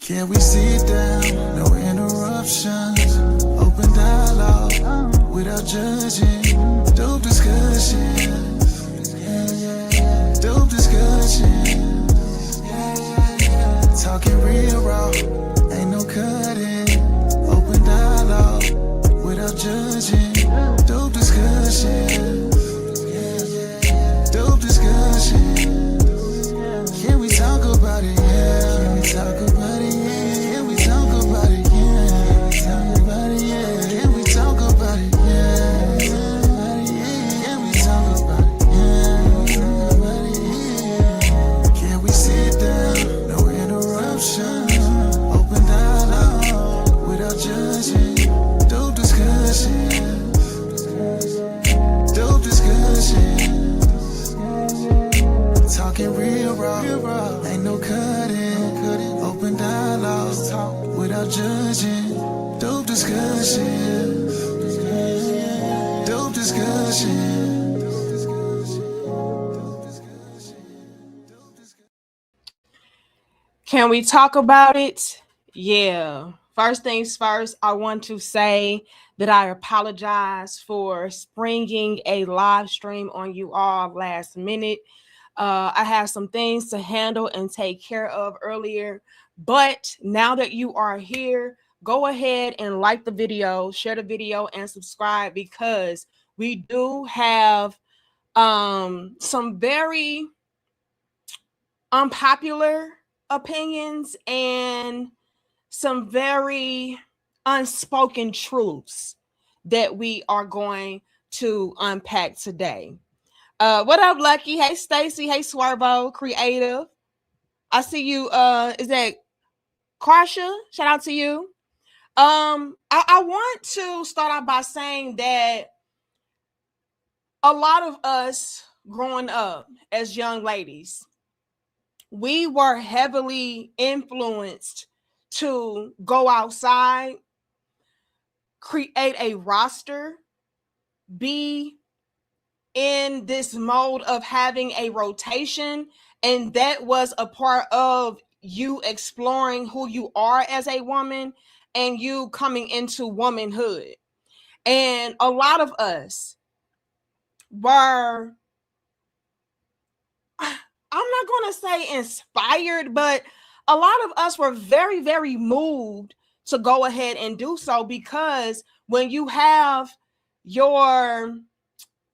Can we sit down? No interruptions. Open dialogue without judging. Dope discussions. Dope discussions. Talking real raw. Ain't no cutting. Open dialogue without judging. Dope discussions. Dope discussions. Can we talk about it? Yeah. Can we talk about it? Yeah. Can we talk about it? Yeah. Can we talk about it? Yeah. Can we talk about it? Yeah. Can we sit down? No interruptions. Open dialogue without judging. Dope discussions. Dope discussions. Talking real raw, ain't no cutting. Open dialogue without judging. Dope discussions. Dope discussions. Can we talk about it? Yeah. First things first, I want to say that I apologize for springing a live stream on you all last minute. I have some things to handle and take care of earlier, but now that you are here, go ahead and like the video, share the video, and subscribe, because we do have some very unpopular opinions and some very unspoken truths that we are going to unpack today. What up, Lucky? Hey, Stacy. Hey, Swervo, creative. I see you. Is that Karsha? Shout out to you. I want to start out by saying that a lot of us growing up as young ladies, we were heavily influenced to go outside, create a roster, be in this mode of having a rotation, and that was a part of you exploring who you are as a woman and you coming into womanhood. And a lot of us were, I'm not going to say inspired, but a lot of us were very, very moved to go ahead and do so, because when you have your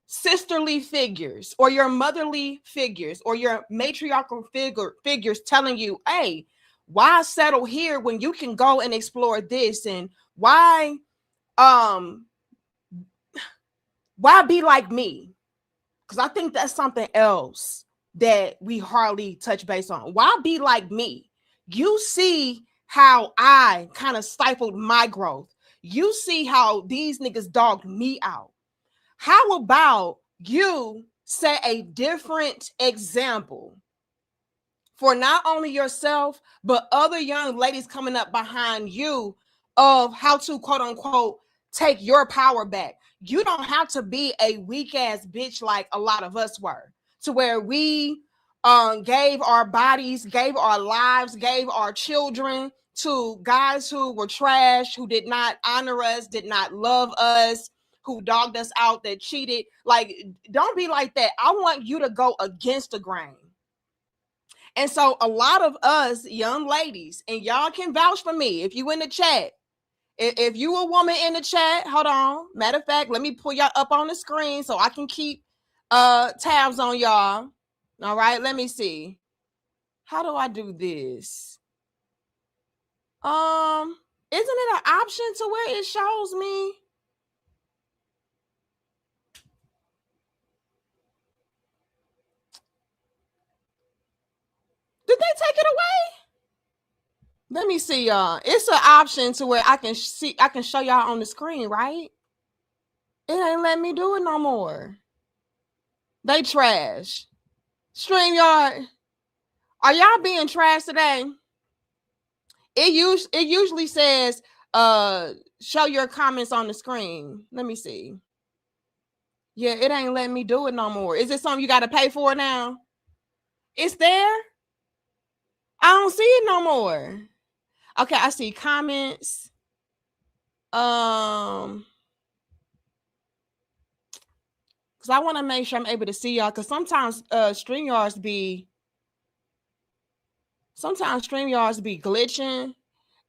sisterly figures or your motherly figures or your matriarchal figures telling you, hey, why settle here when you can go and explore this, and why be like me? Because I think that's something else that we hardly touch base on. Why be like me? You see how I kind of stifled my growth. You see how these niggas dogged me out. How about you set a different example for not only yourself, but other young ladies coming up behind you of how to, quote unquote, take your power back? You don't have to be a weak ass bitch like a lot of us were, to where we gave our bodies, gave our lives, gave our children to guys who were trash, who did not honor us, did not love us, who dogged us out, that cheated. Like, don't be like that. I want you to go against the grain. And so a lot of us young ladies, and y'all can vouch for me if you in the chat, if you a woman in the chat, hold on. Matter of fact, let me pull y'all up on the screen so I can keep tabs on y'all. All right, let me see. How do I do this? Isn't it an option to where it shows me? Did they take it away? Let me see, y'all. It's an option to where I can show y'all on the screen, right? It ain't letting me do it no more. They trash. StreamYard, are y'all being trash today? It usually says show your comments on the screen. Let me see. Yeah, it ain't letting me do it no more. Is it something you got to pay for now? It's there. I don't see it no more. Okay, I see comments. Because I want to make sure I'm able to see y'all. Because sometimes StreamYards be glitching,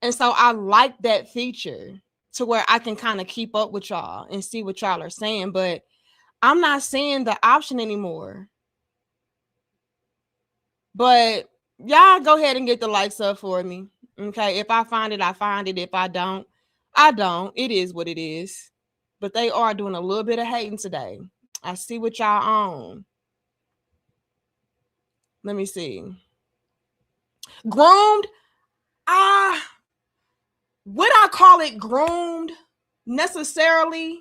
and so I like that feature to where I can kind of keep up with y'all and see what y'all are saying. But I'm not seeing the option anymore. But y'all go ahead and get the likes up for me. Okay. If I find it, I find it. If I don't, I don't. It is what it is. But they are doing a little bit of hating today. I see what y'all on. Let me see. Groomed. Would I call it groomed necessarily?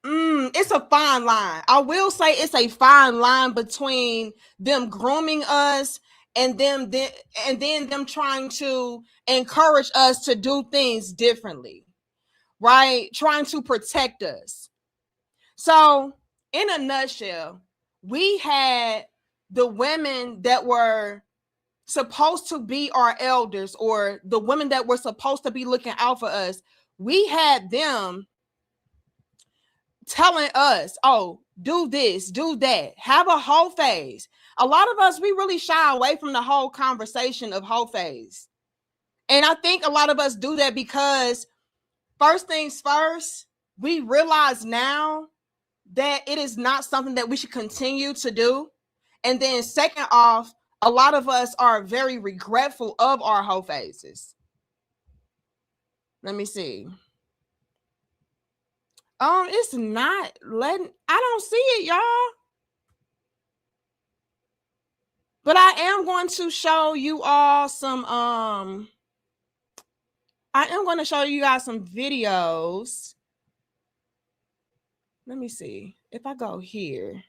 It's a fine line. I will say it's a fine line between them grooming us and then them trying to encourage us to do things differently, right? Trying to protect us. So, in a nutshell, we had the women that were supposed to be our elders, or the women that were supposed to be looking out for us. We had them telling us, oh, do this, do that, have a whole phase. A lot of us, we really shy away from the whole conversation of whole phase. And I think a lot of us do that because first things first, we realize now that it is not something that we should continue to do. And then second off, a lot of us are very regretful of our whole phases. Let me see. It's not letting, I don't see it, y'all. But I am going to show you all some, I am going to show you guys some videos. Let me see if I go here.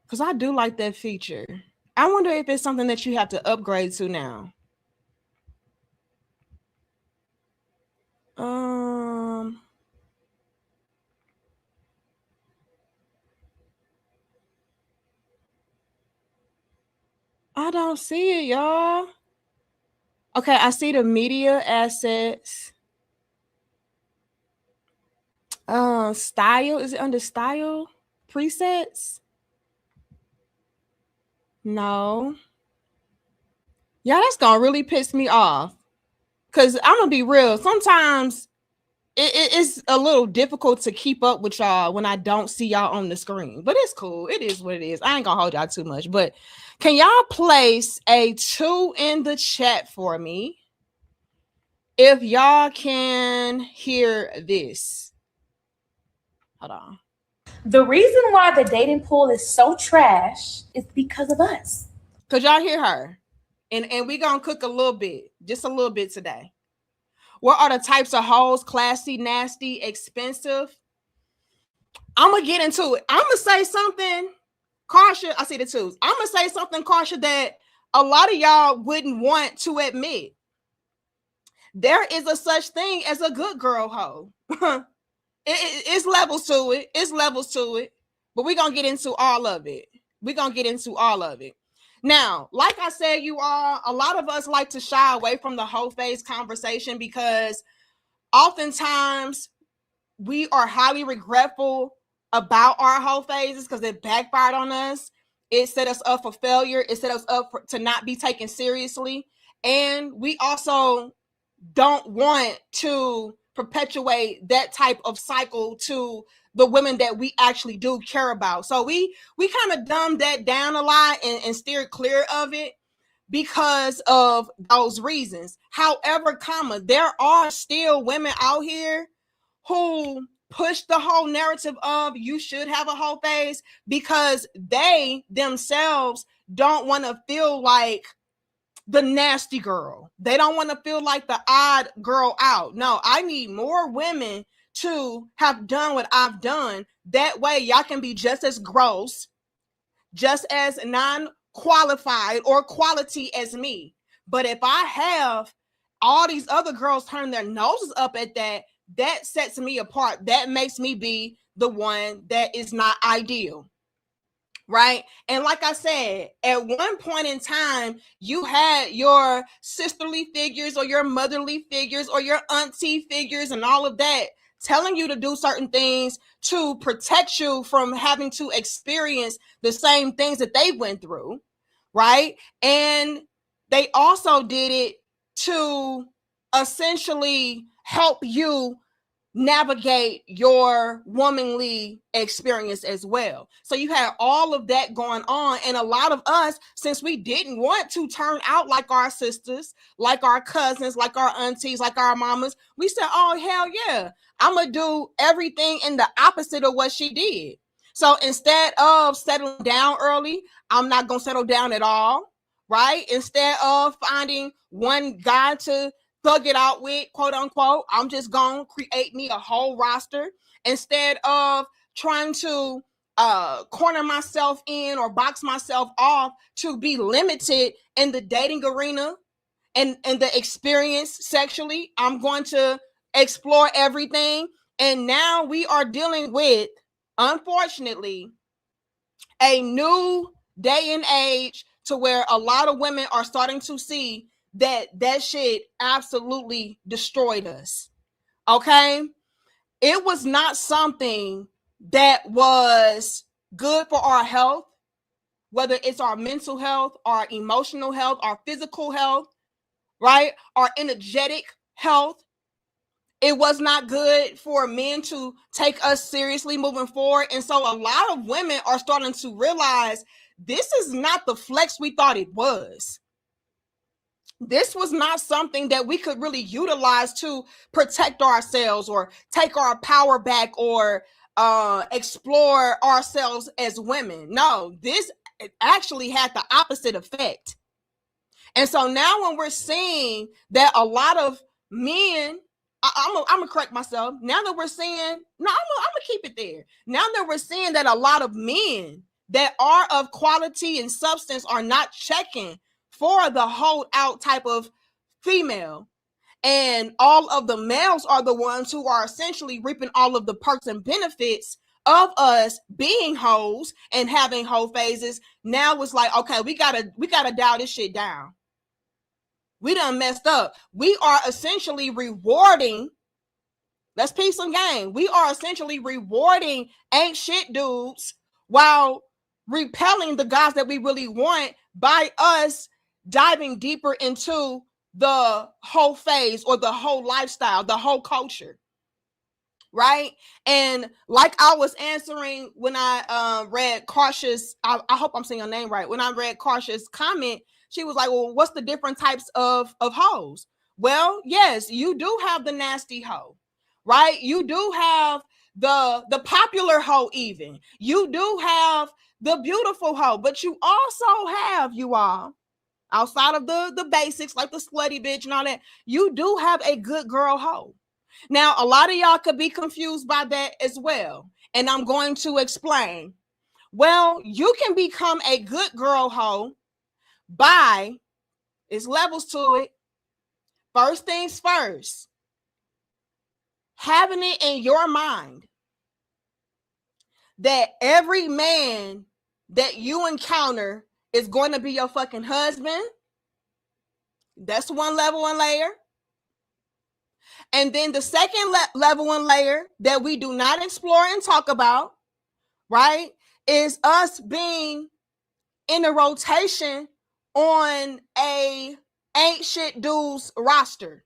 Because I do like that feature. I wonder if it's something that you have to upgrade to now. I don't see it, y'all. Okay, I see the media assets. Style, is it under style presets? No. Yeah, that's gonna really piss me off. Cause I'm gonna be real. Sometimes it's a little difficult to keep up with y'all when I don't see y'all on the screen. But it's cool. It is what it is. I ain't gonna hold y'all too much. But can y'all place a 2 in the chat for me if y'all can hear this? Hold on. The reason why the dating pool is so trash is because of us. Could y'all hear her? And we gonna cook a little bit, just a little bit today. What are the types of hoes? Classy, nasty, expensive? I'm gonna get into it. I'm gonna say something, Karsha. I see the twos. I'm gonna say something, Karsha, that a lot of y'all wouldn't want to admit. There is a such thing as a good girl hoe. It's levels to it. It's levels to it. But we're gonna get into all of it. We're gonna get into all of it. Now, like I said, you all, a lot of us like to shy away from the whole phase conversation because oftentimes we are highly regretful about our whole phases because it backfired on us. It set us up for failure. It set us up to not be taken seriously. And we also don't want to perpetuate that type of cycle to the women that we actually do care about. So we kind of dumbed that down a lot and steered clear of it because of those reasons. However, there are still women out here who push the whole narrative of you should have a whole phase because they themselves don't want to feel like the nasty girl. They don't want to feel like the odd girl out. No, I need more women to have done what I've done. That way y'all can be just as gross, just as non-qualified or quality as me. But if I have all these other girls turn their noses up at that, that sets me apart. That makes me be the one that is not ideal. right? And like I said, at one point in time, you had your sisterly figures or your motherly figures or your auntie figures and all of that telling you to do certain things to protect you from having to experience the same things that they went through, right? And they also did it to essentially help you navigate your womanly experience as well. So you had all of that going on. And a lot of us, since we didn't want to turn out like our sisters, like our cousins, like our aunties, like our mamas, we said, oh, hell yeah, I'm going to do everything in the opposite of what she did. So instead of settling down early, I'm not going to settle down at all, right? Instead of finding one guy to thug it out with, quote unquote, I'm just gonna create me a whole roster instead of trying to corner myself in or box myself off to be limited in the dating arena and the experience sexually. I'm going to explore everything. And now we are dealing with, unfortunately, a new day and age to where a lot of women are starting to see that shit absolutely destroyed us. Okay? It was not something that was good for our health, whether it's our mental health, our emotional health, our physical health, right? Our energetic health. It was not good for men to take us seriously moving forward. And so a lot of women are starting to realize this is not the flex we thought it was. This was not something that we could really utilize to protect ourselves or take our power back or explore ourselves as women. No, this actually had the opposite effect. And so now when we're seeing that a lot of men, I'm gonna correct myself. Now that we're seeing, no, I'm gonna keep it there. Now that we're seeing that a lot of men that are of quality and substance are not checking for the hold out type of female, and all of the males are the ones who are essentially reaping all of the perks and benefits of us being hoes and having hoe phases. Now it's like, okay, we gotta dial this shit down. We done messed up. We are essentially rewarding, let's peep some game. We are essentially rewarding ain't shit dudes while repelling the guys that we really want by us diving deeper into the whole phase or the whole lifestyle, the whole culture, right? And like I was answering when I read Karsha's, I hope I'm saying her name right. When I read Karsha's comment, she was like, well, what's the different types of hoes? Well, yes, you do have the nasty hoe, right? You do have the popular hoe even. You do have the beautiful hoe, but you also have, you all, outside of the basics like the slutty bitch and all that, you do have a good girl hoe. Now, a lot of y'all could be confused by that as well, and I'm going to explain. Well, you can become a good girl hoe by, it's levels to it. First things first, having it in your mind that every man that you encounter is going to be your fucking husband. That's one level and layer. And then the second level and layer that we do not explore and talk about, right, is us being in a rotation on a ain't shit dudes roster.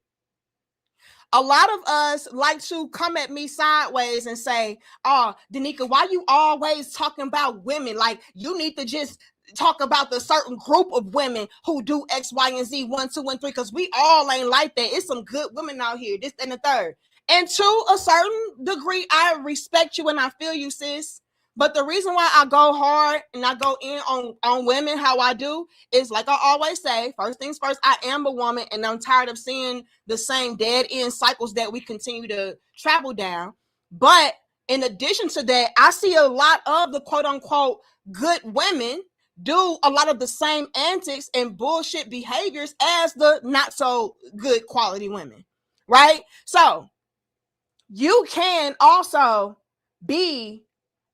A lot of us like to come at me sideways and say, oh, Danica, why you always talking about women? Like, you need to just talk about the certain group of women who do X, Y, and Z, 1, 2, and 3, because we all ain't like that. It's some good women out here, this and the third. And to a certain degree, I respect you and I feel you, sis. But the reason why I go hard and I go in on women how I do is, like I always say, first things first, I am a woman and I'm tired of seeing the same dead end cycles that we continue to travel down. But in addition to that, I see a lot of the quote unquote good women do a lot of the same antics and bullshit behaviors as the not so good quality women, right? So you can also be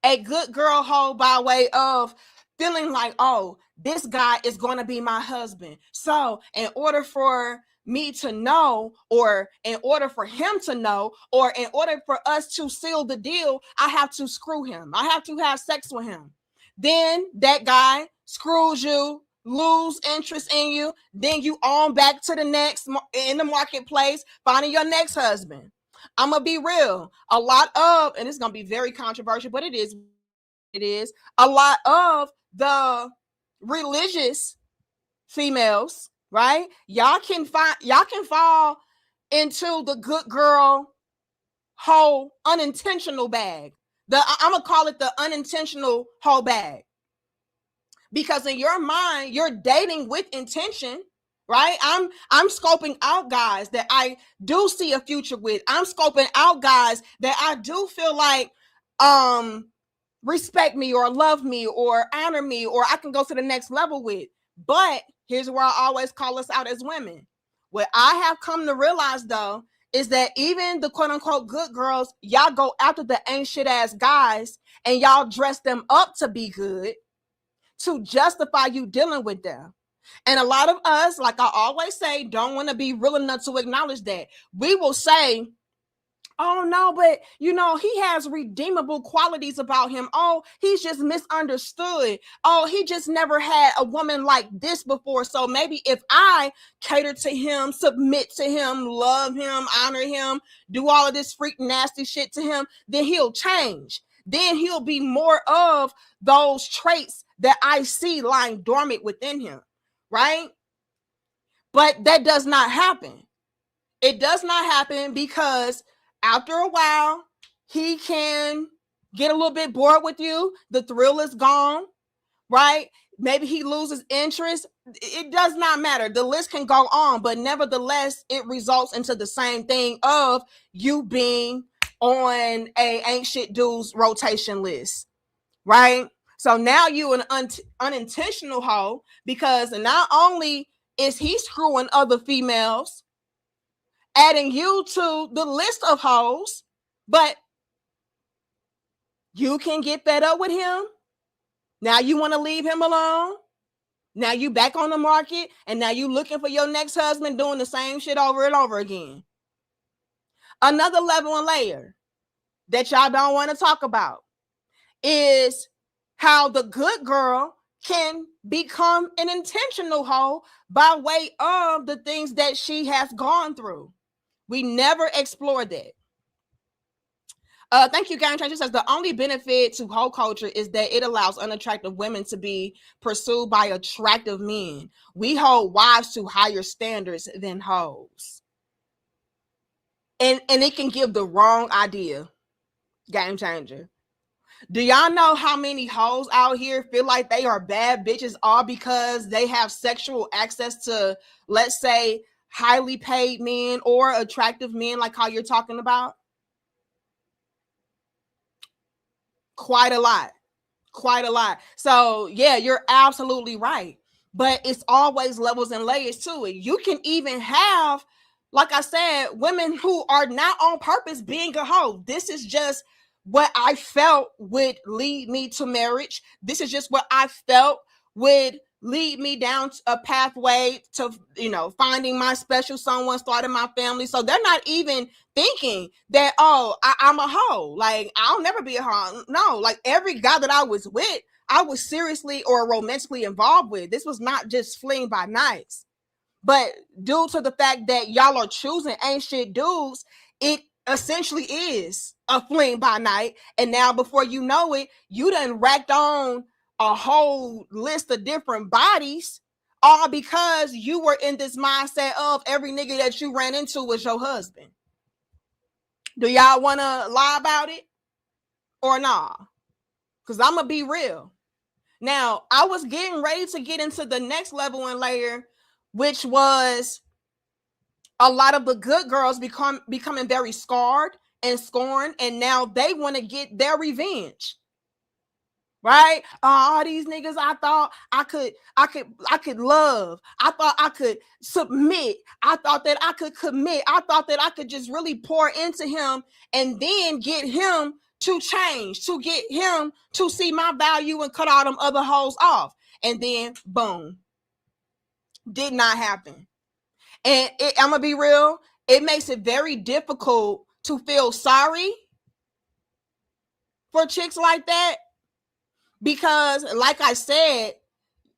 a good girl hoe by way of feeling like, oh, this guy is going to be my husband. So in order for me to know, or in order for him to know, or in order for us to seal the deal, I have to screw him. I have to have sex with him. Then that guy screws you, lose interest in you. Then you on back to the next in the marketplace, finding your next husband. I'm going to be real. A lot of, and it's going to be very controversial, but it is a lot of the religious females, right? Y'all can fall into the good girl whole unintentional bag. I'm gonna call it the unintentional whole bag, because in your mind you're dating with intention, right? I'm scoping out guys that I do see a future with. I'm scoping out guys that I do feel like respect me or love me or honor me, or I can go to the next level with. But here's where I always call us out as women. What I have come to realize, though, is that even the quote unquote good girls, y'all go after the ain't shit ass guys and y'all dress them up to be good to justify you dealing with them. And a lot of us, like I always say, don't want to be real enough to acknowledge that. We will say, oh no, but you know, he has redeemable qualities about him. Oh, he's just misunderstood. Oh, he just never had a woman like this before. So maybe if I cater to him, submit to him, love him, honor him, do all of this freak nasty shit to him, then he'll change. Then he'll be more of those traits that I see lying dormant within him, right? But that does not happen. It does not happen because after a while, he can get a little bit bored with you. The thrill is gone, right? Maybe he loses interest. It does not matter. The list can go on, but nevertheless, it results into the same thing of you being on a ain't shit dudes rotation list, right? So now you an unintentional hoe, because not only is he screwing other females, adding you to the list of hoes, but you can get fed up with him. Now you want to leave him alone. Now you back on the market, and now you looking for your next husband doing the same shit over and over again. Another level and layer that y'all don't want to talk about is how the good girl can become an intentional hoe by way of the things that she has gone through. We never explored that. Thank you, Game Changer says the only benefit to hoe culture is that it allows unattractive women to be pursued by attractive men. We hold wives to higher standards than hoes. And it can give the wrong idea, Game Changer. Do y'all know how many hoes out here feel like they are bad bitches all because they have sexual access to, let's say, highly paid men or attractive men, like how you're talking about? Quite a lot. So yeah, you're absolutely right. But it's always levels and layers to it. You can even have, like I said, women who are not on purpose being a hoe. This is just what I felt would lead me to marriage. This is just what I felt would lead me down a pathway to, finding my special someone, starting my family. So they're not even thinking that, oh, I'm a hoe. Like, I'll never be a hoe. No, like every guy that I was with, I was seriously or romantically involved with. This was not just fling by nights. But due to the fact that y'all are choosing ain't shit dudes, it essentially is a fling by night. And now before you know it, you done racked on a whole list of different bodies, all because you were in this mindset of every nigga that you ran into was your husband. Do y'all want to lie about it or nah? Because I'm going to be real. Now, I was getting ready to get into the next level and layer, which was a lot of the good girls becoming very scarred and scorned, and now they want to get their revenge. Right? All these niggas I thought I could love. I thought I could submit. I thought that I could commit. I thought that I could just really pour into him and then get him to change, to get him to see my value and cut all them other hoes off. And then boom, did not happen. And I'm gonna be real, it makes it very difficult to feel sorry for chicks like that, because like I said,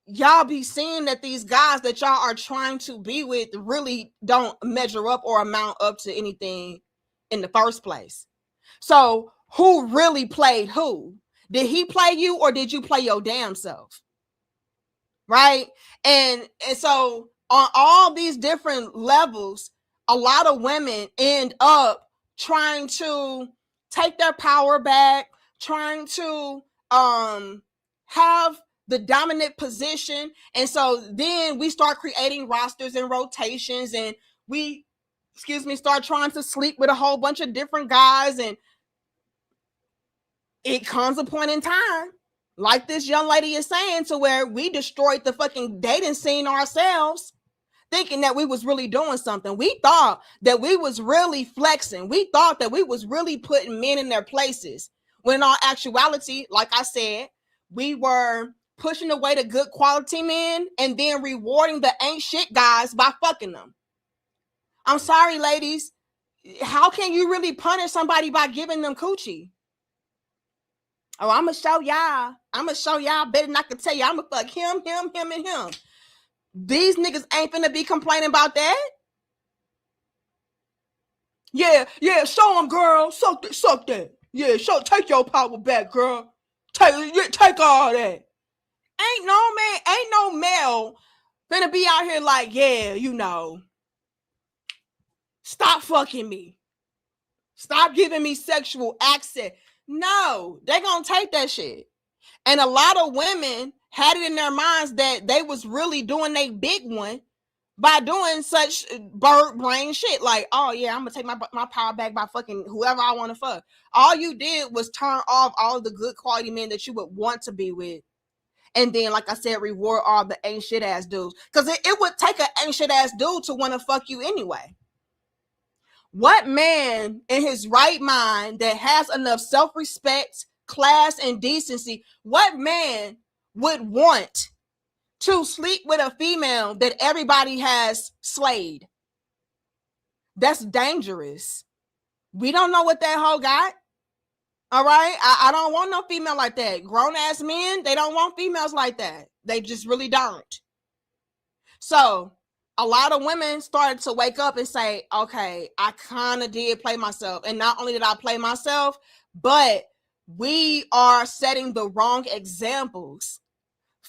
y'all be seeing that these guys that y'all are trying to be with really don't measure up or amount up to anything in the first place. So who really played who? Did he play you, or did you play your damn self? Right? And so on all these different levels, a lot of women end up trying to take their power back, trying to have the dominant position. And so then we start creating rosters and rotations, and we start trying to sleep with a whole bunch of different guys. And it comes a point in time, like this young lady is saying, to where we destroyed the fucking dating scene ourselves, thinking that we was really doing something. We thought that we was really flexing. We thought that we was really putting men in their places, when in all actuality, like I said, we were pushing away the good quality men and then rewarding the ain't shit guys by fucking them. I'm sorry, ladies. How can you really punish somebody by giving them coochie? Oh, I'm gonna show y'all. Better than I can tell you. I'm gonna fuck him, and him. These niggas ain't finna be complaining about that. Yeah, show them, girl. Suck that. Yeah, take your power back, girl. Take all that. Ain't no male finna be out here like, yeah, stop fucking me. Stop giving me sexual access. No, they gonna take that shit. And a lot of women had it in their minds that they was really doing a big one by doing such bird brain shit. Like, oh yeah, I'm gonna take my power back by fucking whoever I want to fuck. All you did was turn off all of the good quality men that you would want to be with. And then, like I said, reward all the ain't shit ass dudes. Because it would take an ain't shit ass dude to want to fuck you anyway. What man in his right mind that has enough self-respect, class, and decency, what man would want to sleep with a female that everybody has slayed? That's dangerous. We don't know what that hoe got. All right? I don't want no female like that. Grown-ass men, they don't want females like that. They just really don't. So a lot of women started to wake up and say, okay, I kind of did play myself. And not only did I play myself, but we are setting the wrong examples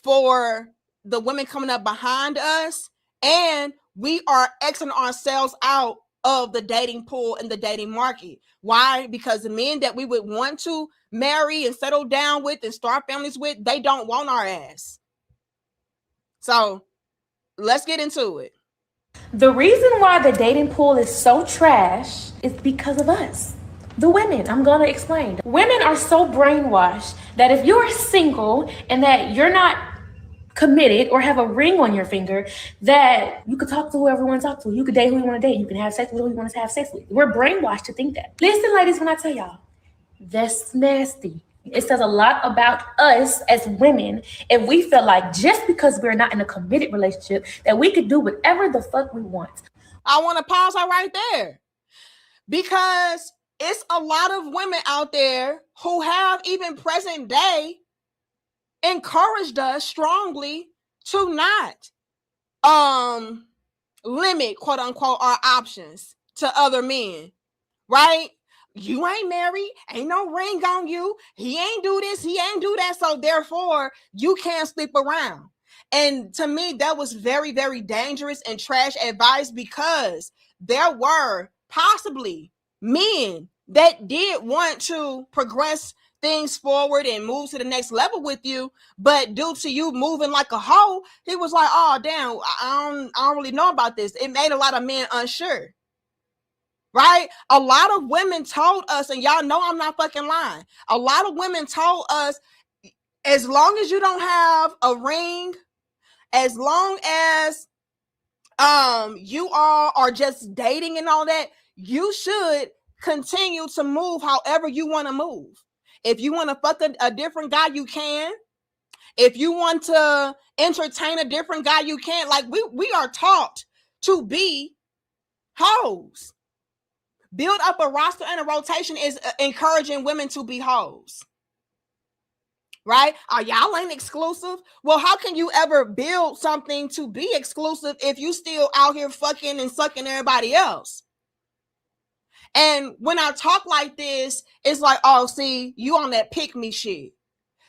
for the women coming up behind us. And we are Xing ourselves out of the dating pool and the dating market. Why? Because the men that we would want to marry and settle down with and start families with, they don't want our ass. So let's get into it. The reason why the dating pool is so trash is because of us, the women. I'm going to explain. Women are so brainwashed that if you're single and that you're not committed or have a ring on your finger, that you could talk to whoever you want to talk to. You could date who you want to date. You can have sex with who you want to have sex with. We're brainwashed to think that. Listen, ladies, when I tell y'all, that's nasty. It says a lot about us as women if we feel like just because we're not in a committed relationship that we could do whatever the fuck we want. I want to pause her right there, because it's a lot of women out there who have, even present day, encouraged us strongly to not limit, quote unquote, our options to other men, right? You ain't married, ain't no ring on you, he ain't do this, he ain't do that, so therefore you can't sleep around. And to me, that was very, very dangerous and trash advice, because there were possibly men that did want to progress things forward and move to the next level with you, but due to you moving like a hoe, he was like, oh damn, I don't really know about this. It made a lot of men unsure, right? A lot of women told us, and y'all know I'm not fucking lying, a lot of women told us, as long as you don't have a ring, as long as you all are just dating and all that, you should continue to move however you want to move. If you want to fuck a different guy, you can. If you want to entertain a different guy, you can. Like we are taught to be hoes. Build up a roster and a rotation is encouraging women to be hoes. Right? Y'all ain't exclusive. Well, how can you ever build something to be exclusive if you still out here fucking and sucking everybody else? And when I talk like this, it's like, oh, see, you on that pick me shit.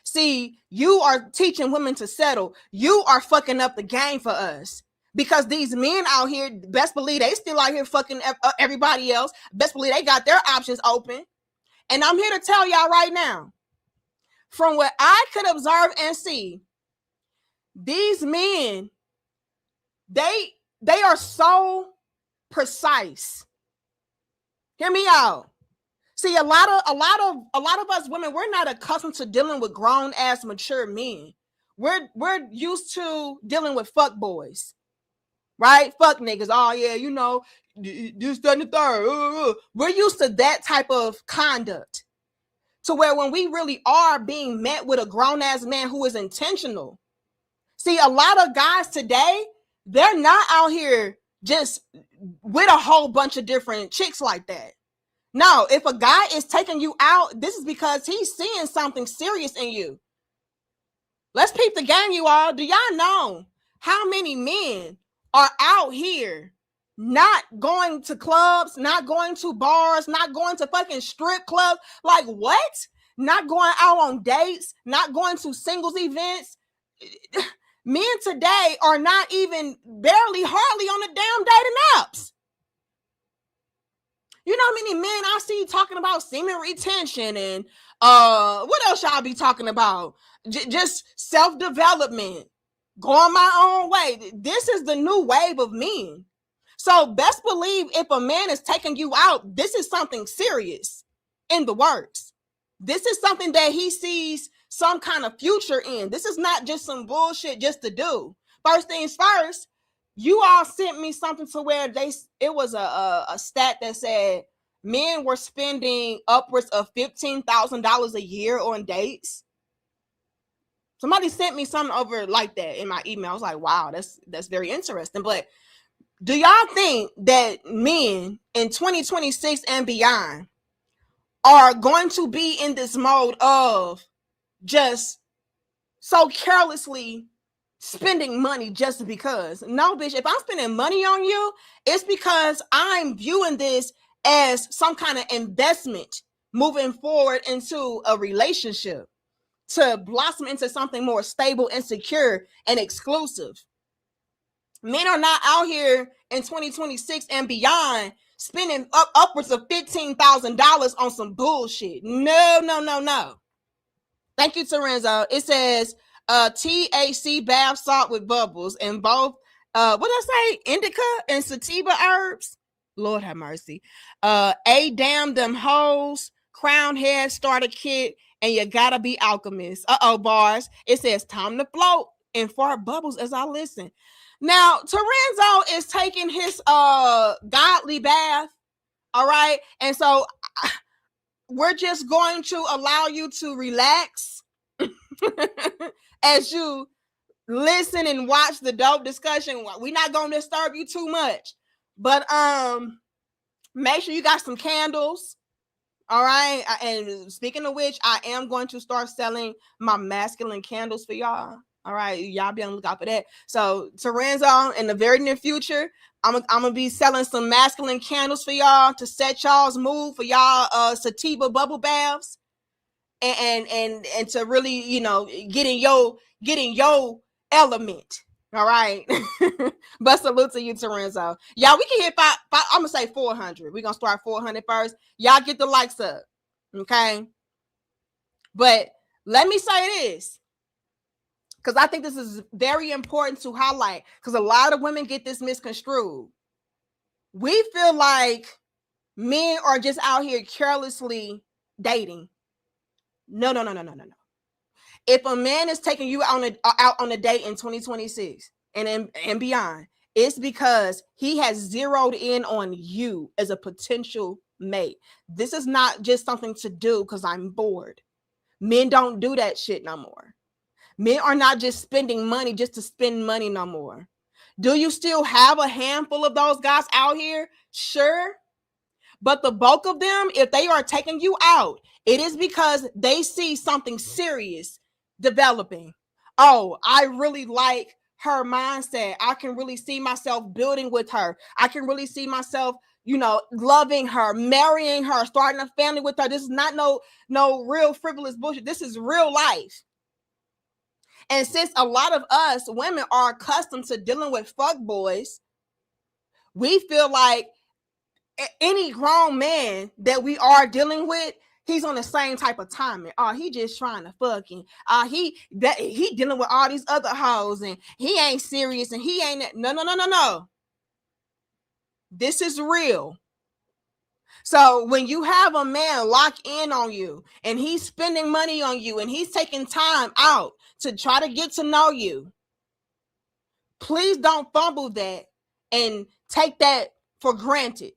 See, you are teaching women to settle. You are fucking up the game for us. Because these men out here, best believe they still out here fucking everybody else. Best believe they got their options open. And I'm here to tell y'all right now, from what I could observe and see, these men, they are so precise. Hear me out. See, a lot of us women, we're not accustomed to dealing with grown ass mature men. We're used to dealing with fuck boys, right? Fuck niggas. Oh yeah, you know, this, that, and the third. We're used to that type of conduct. To where when we really are being met with a grown ass man who is intentional. See, a lot of guys today, they're not out here just with a whole bunch of different chicks like that. No, if a guy is taking you out, this is because he's seeing something serious in you. Let's peep the game, you all. Do y'all know how many men are out here not going to clubs, not going to bars, not going to fucking strip clubs? Like what? Not going out on dates, not going to singles events. Men today are not even hardly on the damn dating apps. You know how many men I see talking about semen retention and what else y'all be talking about? Just self-development, going my own way. This is the new wave of men. So best believe if a man is taking you out, this is something serious in the works. This is something that he sees some kind of future in. This is not just some bullshit just to do. First things first, you all sent me something to where it was a stat that said men were spending upwards of $15,000 a year on dates. Somebody sent me something over like that in my email. I was like, wow, that's very interesting. But do y'all think that men in 2026 and beyond are going to be in this mode of just so carelessly spending money just because? No, bitch, if I'm spending money on you, it's because I'm viewing this as some kind of investment moving forward into a relationship to blossom into something more stable and secure and exclusive. Men are not out here in 2026 and beyond spending upwards of $15,000 on some bullshit. No. Thank you, Terenzo. It says THC bath salt with bubbles and both what did I say? Indica and sativa herbs. Lord have mercy. A damn them hoes, crown head starter kit, and you gotta be alchemist. Bars. It says time to float and fart bubbles as I listen. Now, Terenzo is taking his godly bath. All right. And so we're just going to allow you to relax as you listen and watch the dope discussion. We're not going to disturb you too much, but make sure you got some candles. All right. And speaking of which, I am going to start selling my masculine candles for y'all. All right, y'all be on the lookout for that. So Terenzo, in the very near future, I'm gonna be selling some masculine candles for y'all to set y'all's mood for y'all sativa bubble baths, and to really, you know, get in your element. All right. But salute to you, Terenzo. Y'all, we can hit five, I'm gonna say 400. We're gonna start 400 first. Y'all get the likes up. Okay. But let me say this, because I think this is very important to highlight, because a lot of women get this misconstrued. We feel like men are just out here carelessly dating. No. If a man is taking you out on a date in 2026 and beyond, it's because he has zeroed in on you as a potential mate. This is not just something to do because I'm bored. Men don't do that shit no more. Men are not just spending money just to spend money no more. Do you still have a handful of those guys out here? Sure. But the bulk of them, if they are taking you out, it is because they see something serious developing. Oh, I really like her mindset. I can really see myself building with her. I can really see myself, loving her, marrying her, starting a family with her. This is not no real frivolous bullshit. This is real life. And since a lot of us women are accustomed to dealing with fuck boys, we feel like any grown man that we are dealing with, he's on the same type of timing. Oh, he just trying to fucking. He dealing with all these other hoes and he ain't serious and he ain't. No. This is real. So when you have a man lock in on you and he's spending money on you and he's taking time out to try to get to know you, please don't fumble that and take that for granted.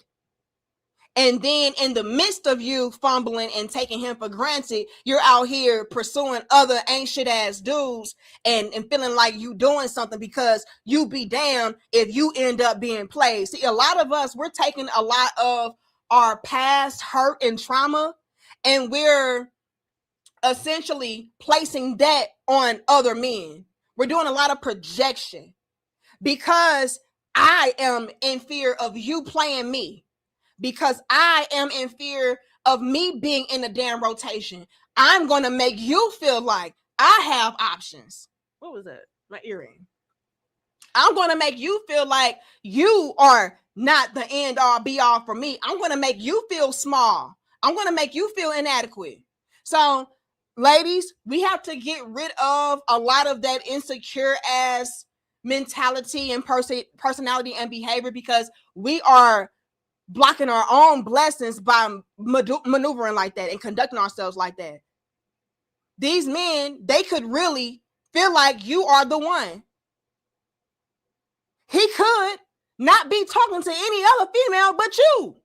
And then in the midst of you fumbling and taking him for granted, you're out here pursuing other ain't shit ass dudes and feeling like you doing something because you be damned if you end up being played. See, a lot of us, we're taking a lot of our past hurt and trauma and we're essentially placing that on other men. We're doing a lot of projection because I am in fear of you playing me. Because I am in fear of me being in the damn rotation. I'm going to make you feel like I have options. What was that? My earring. I'm going to make you feel like you are not the end all be all for me. I'm going to make you feel small. I'm going to make you feel inadequate. So, ladies, we have to get rid of a lot of that insecure ass mentality and personality and behavior because we are blocking our own blessings by maneuvering like that and conducting ourselves like that. These men, they could really feel like you are the one. He could not be talking to any other female but you.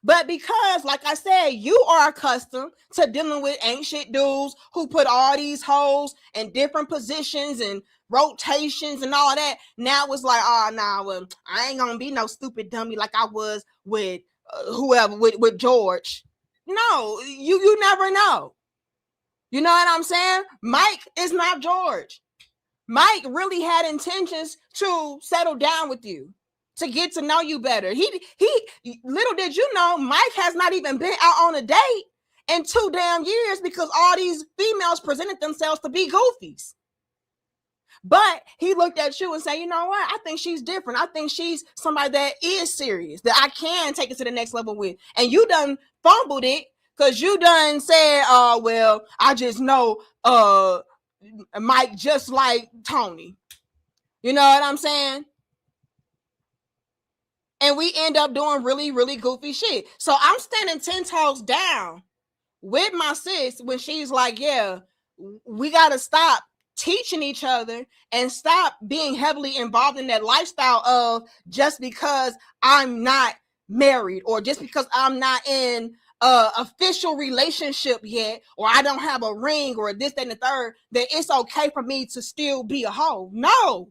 But because, like I said, you are accustomed to dealing with ain't shit dudes who put all these hoes in different positions and rotations and all that. Now it's like, well, I ain't gonna be no stupid dummy like I was with whoever, with George. No, you never know. You know what I'm saying? Mike is not George. Mike really had intentions to settle down with you, to get to know you better. He little did you know, Mike has not even been out on a date in 2 damn years because all these females presented themselves to be goofies. But he looked at you and said, you know what? I think she's different. I think she's somebody that is serious, that I can take it to the next level with. And you done fumbled it because you done said, well, I just know Mike just like Tony. You know what I'm saying? And we end up doing really, really goofy shit. So I'm standing 10 toes down with my sis when she's like, yeah, we got to stop teaching each other and stop being heavily involved in that lifestyle of just because I'm not married or just because I'm not in a official relationship yet or I don't have a ring or this, that, and the third, that it's okay for me to still be a hoe. No.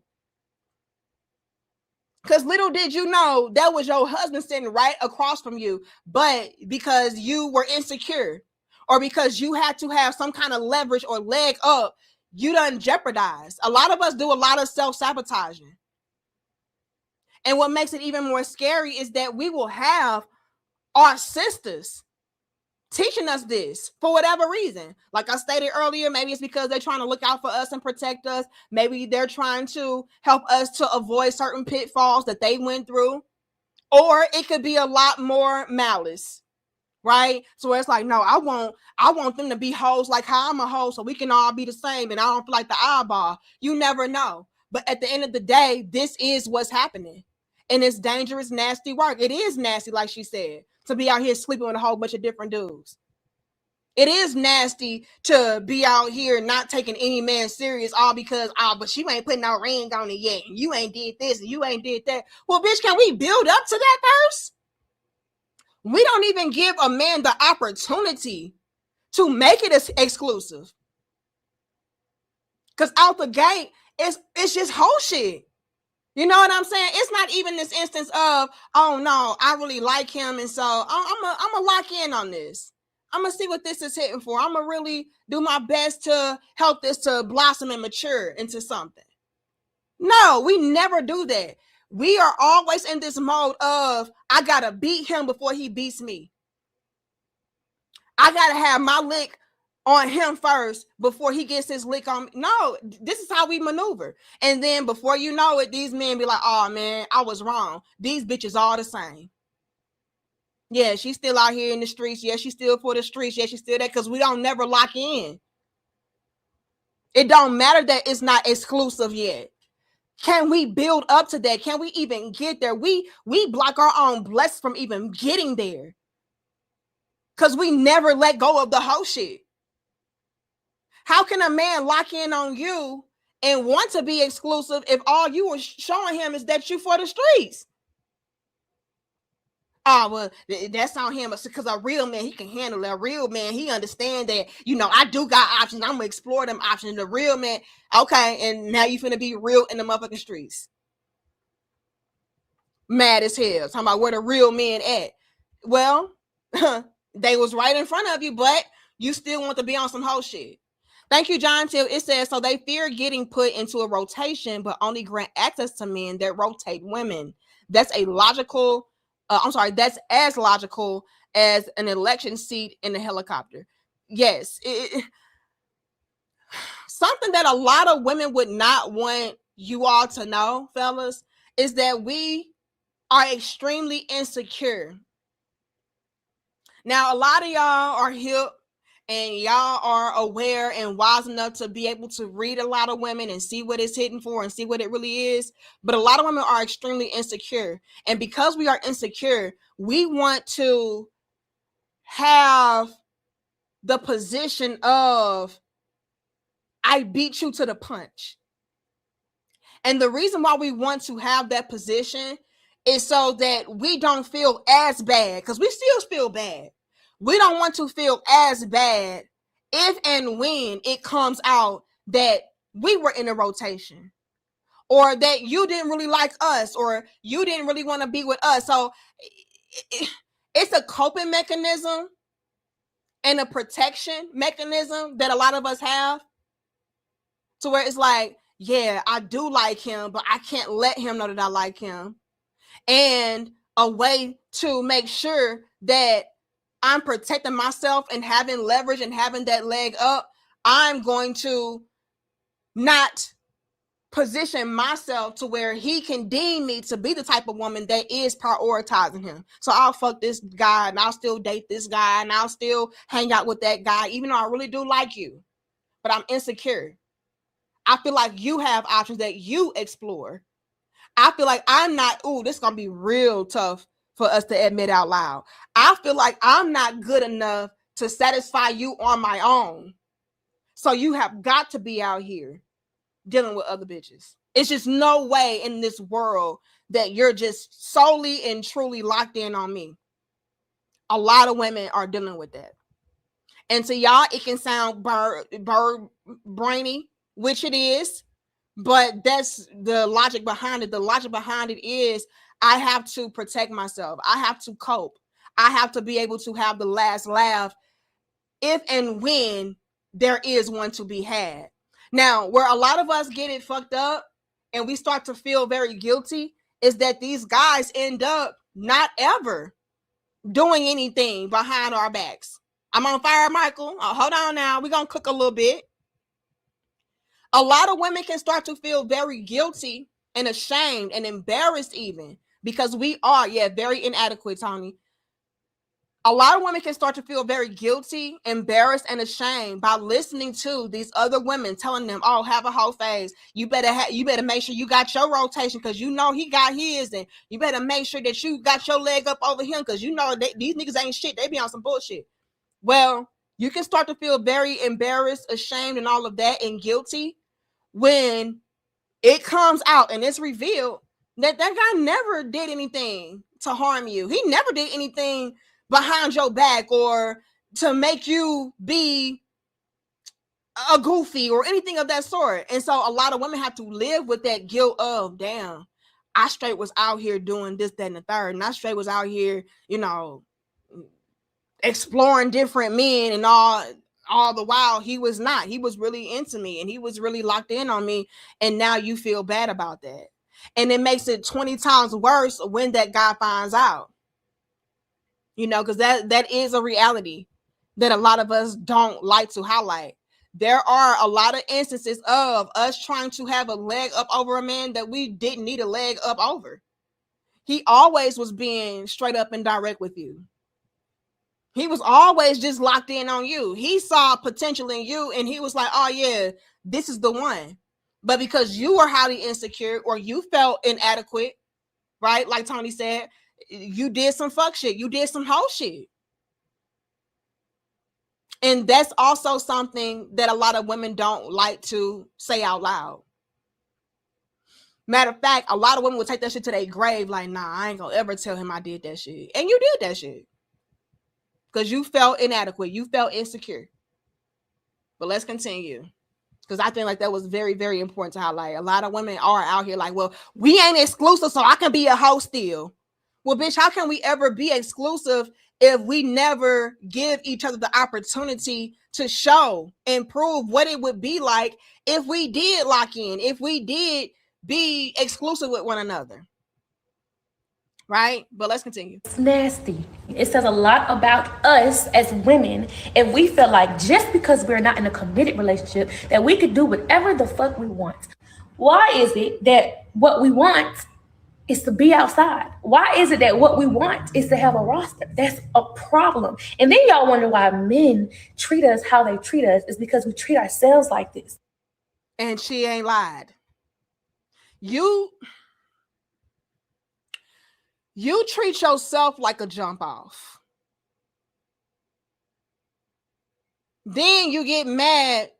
Because little did you know that was your husband sitting right across from you, but because you were insecure or because you had to have some kind of leverage or leg up, you done jeopardized. A lot of us do a lot of self-sabotaging. And what makes it even more scary is that we will have our sisters teaching us this for whatever reason. Like I stated earlier, maybe it's because they're trying to look out for us and protect us. Maybe they're trying to help us to avoid certain pitfalls that they went through. Or it could be a lot more malice. Right? So it's like, no, I want them to be hoes like how I'm a hoe so we can all be the same and I don't feel like the eyeball. You never know. But at the end of the day, this is what's happening. And it's dangerous, nasty work. It is nasty, like she said, to be out here sleeping with a whole bunch of different dudes. It is nasty to be out here not taking any man serious all because, but she ain't putting no ring on it yet. And you ain't did this and you ain't did that. Well, bitch, can we build up to that first? We don't even give a man the opportunity to make it exclusive. Because out the gate, it's just whole shit. You know what I'm saying? It's not even this instance of, oh no, I really like him, and so I'm gonna lock in on this. I'm gonna see what this is hitting for. I'm gonna really do my best to help this to blossom and mature into something. No, we never do that. We are always in this mode of, I gotta beat him before he beats me. I gotta have my lick on him first before he gets his lick on me. No, this is how we maneuver. And then before you know it, these men be like, oh man, I was wrong. These bitches all the same. Yeah, she's still out here in the streets. Yeah, she's still for the streets. Yeah, she's still there, because we don't never lock in. It don't matter that it's not exclusive yet. Can we build up to that? Can we even get there? We block our own blessings from even getting there, because we never let go of the whole shit. How can a man lock in on you and want to be exclusive if all you are showing him is that you for the streets? Oh, well, that's on him, because a real man, he can handle it. A real man, he understand that, I do got options. I'm going to explore them options. The real man, okay, and now you finna be real in the motherfucking streets. Mad as hell. Talking about where the real men at. Well, they was right in front of you, but you still want to be on some whole shit. Thank you, John Till. It says, so they fear getting put into a rotation, but only grant access to men that rotate women. That's as logical as an election seat in a helicopter. Yes. Something that a lot of women would not want you all to know, fellas, is that we are extremely insecure. Now, a lot of y'all are hip, and y'all are aware and wise enough to be able to read a lot of women and see what it's hitting for and see what it really is. But a lot of women are extremely insecure. And because we are insecure, we want to have the position of, I beat you to the punch. And the reason why we want to have that position is so that we don't feel as bad, because we still feel bad. We don't want to feel as bad if and when it comes out that we were in a rotation, or that you didn't really like us, or you didn't really want to be with us. So it's a coping mechanism and a protection mechanism that a lot of us have, to where it's like, yeah, I do like him, but I can't let him know that I like him. And a way to make sure that I'm protecting myself and having leverage and having that leg up, I'm going to not position myself to where he can deem me to be the type of woman that is prioritizing him. So I'll fuck this guy, and I'll still date this guy, and I'll still hang out with that guy, even though I really do like you, but I'm insecure. I feel like you have options that you explore. I feel like I'm not, this is going to be real tough for us to admit out loud. I feel like I'm not good enough to satisfy you on my own. So you have got to be out here dealing with other bitches. It's just no way in this world that you're just solely and truly locked in on me. A lot of women are dealing with that. And to y'all, it can sound bird brainy, which it is, but that's the logic behind it. The logic behind it is, I have to protect myself. I have to cope. I have to be able to have the last laugh if and when there is one to be had. Now, where a lot of us get it fucked up and we start to feel very guilty is that these guys end up not ever doing anything behind our backs. I'm on fire, Michael. Hold on now. We're going to cook a little bit. A lot of women can start to feel very guilty and ashamed and embarrassed even, because we are, very inadequate, Tony. A lot of women can start to feel very guilty, embarrassed, and ashamed by listening to these other women telling them, oh, have a whole phase. You better make sure you got your rotation, because you know he got his, and you better make sure that you got your leg up over him, because you know these niggas ain't shit. They be on some bullshit. Well, you can start to feel very embarrassed, ashamed, and all of that, and guilty when it comes out and it's revealed that guy never did anything to harm you. He never did anything behind your back or to make you be a goofy or anything of that sort. And so a lot of women have to live with that guilt of, damn, I straight was out here doing this, that, and the third. And I straight was out here, you know, exploring different men and all the while he was not. He was really into me and he was really locked in on me. And now you feel bad about that. And it makes it 20 times worse when that guy finds out. You know, because that is a reality that a lot of us don't like to highlight. There are a lot of instances of us trying to have a leg up over a man that we didn't need a leg up over. He always was being straight up and direct with you. He was always just locked in on you. He saw potential in you and he was like, oh yeah, this is the one. But because you were highly insecure or you felt inadequate, right? Like Tony said, you did some fuck shit. You did some hoe shit. And that's also something that a lot of women don't like to say out loud. Matter of fact, a lot of women will take that shit to their grave. Like, nah, I ain't gonna ever tell him I did that shit. And you did that shit. Because you felt inadequate. You felt insecure. But let's continue. Because I think like that was very, very important to highlight. A lot of women are out here like, well, we ain't exclusive, so I can be a hoe still. Well, bitch, how can we ever be exclusive if we never give each other the opportunity to show and prove what it would be like if we did lock in, if we did be exclusive with one another? Right? But let's continue. It's nasty. It says a lot about us as women if we feel like just because we're not in a committed relationship that we could do whatever the fuck we want. Why is it that what we want is to be outside? Why is it that what we want is to have a roster? That's a problem. And then y'all wonder why men treat us how they treat us is because we treat ourselves like this. And she ain't lied. You treat yourself like a jump off. Then you get mad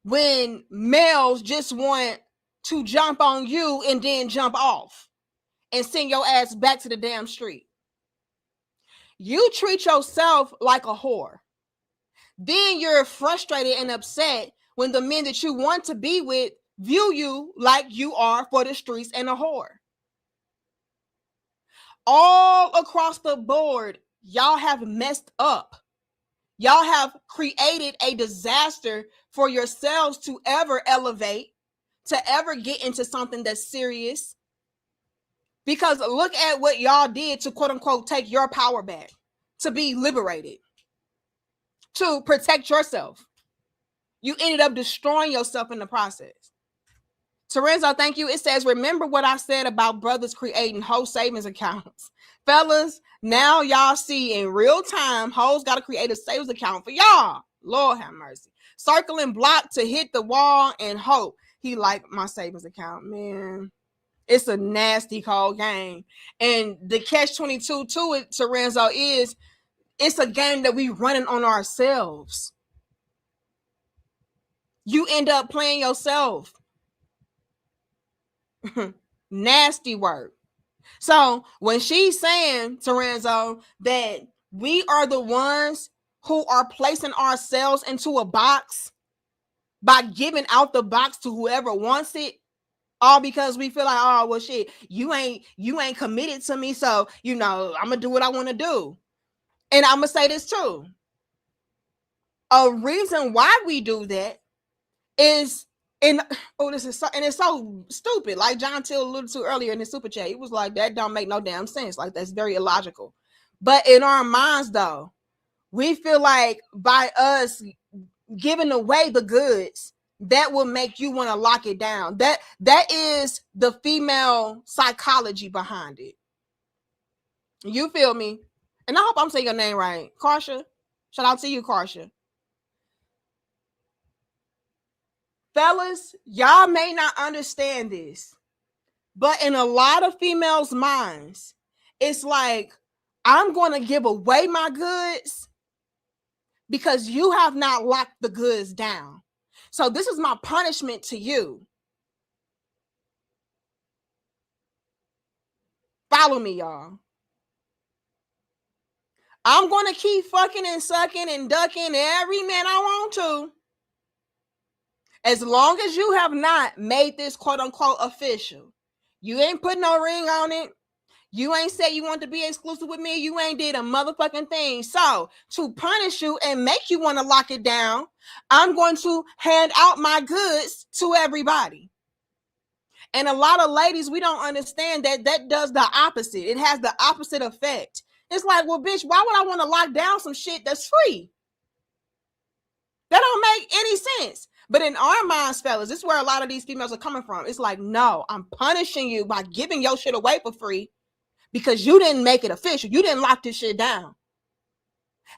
when males just want to jump on you and then jump off and send your ass back to the damn street. You treat yourself like a whore. Then you're frustrated and upset when the men that you want to be with view you like you are for the streets and a whore. All across the board, y'all have messed up. Y'all have created a disaster for yourselves to ever elevate, to ever get into something that's serious. Because look at what y'all did to quote unquote take your power back, to be liberated, to protect yourself. You ended up destroying yourself in the process. Terenzo, thank you. It says, remember what I said about brothers creating whole savings accounts. Fellas, now y'all see in real time, hoes got to create a savings account for y'all. Lord have mercy. Circling block to hit the wall and hope he liked my savings account. Man, it's a nasty cold game. And the catch-22 to it, Terenzo, is it's a game that we running on ourselves. You end up playing yourself. Nasty work. So when she's saying, Terenzo, that we are the ones who are placing ourselves into a box by giving out the box to whoever wants it, all because we feel like, oh well shit, you ain't committed to me, so you know I'm gonna do what I want to do. And I'm gonna say this too. A reason why we do that is it's so stupid. Like John Till alluded to earlier in the super chat, he was like, that don't make no damn sense. Like that's very illogical. But in our minds, though, we feel like by us giving away the goods, that will make you want to lock it down. That is the female psychology behind it. You feel me? And I hope I'm saying your name right, Karsha. Shout out to you, Karsha. Fellas, y'all may not understand this, but in a lot of females' minds, it's like, I'm going to give away my goods because you have not locked the goods down. So this is my punishment to you. Follow me, y'all. I'm going to keep fucking and sucking and ducking every man I want to. As long as you have not made this quote unquote official. You ain't put no ring on it. You ain't said you want to be exclusive with me. You ain't did a motherfucking thing. So to punish you and make you want to lock it down, I'm going to hand out my goods to everybody. And a lot of ladies, we don't understand that does the opposite. It has the opposite effect. It's like, well, bitch, why would I want to lock down some shit that's free? That don't make any sense. But in our minds, fellas, this is where a lot of these females are coming from. It's like, no, I'm punishing you by giving your shit away for free because you didn't make it official. You didn't lock this shit down.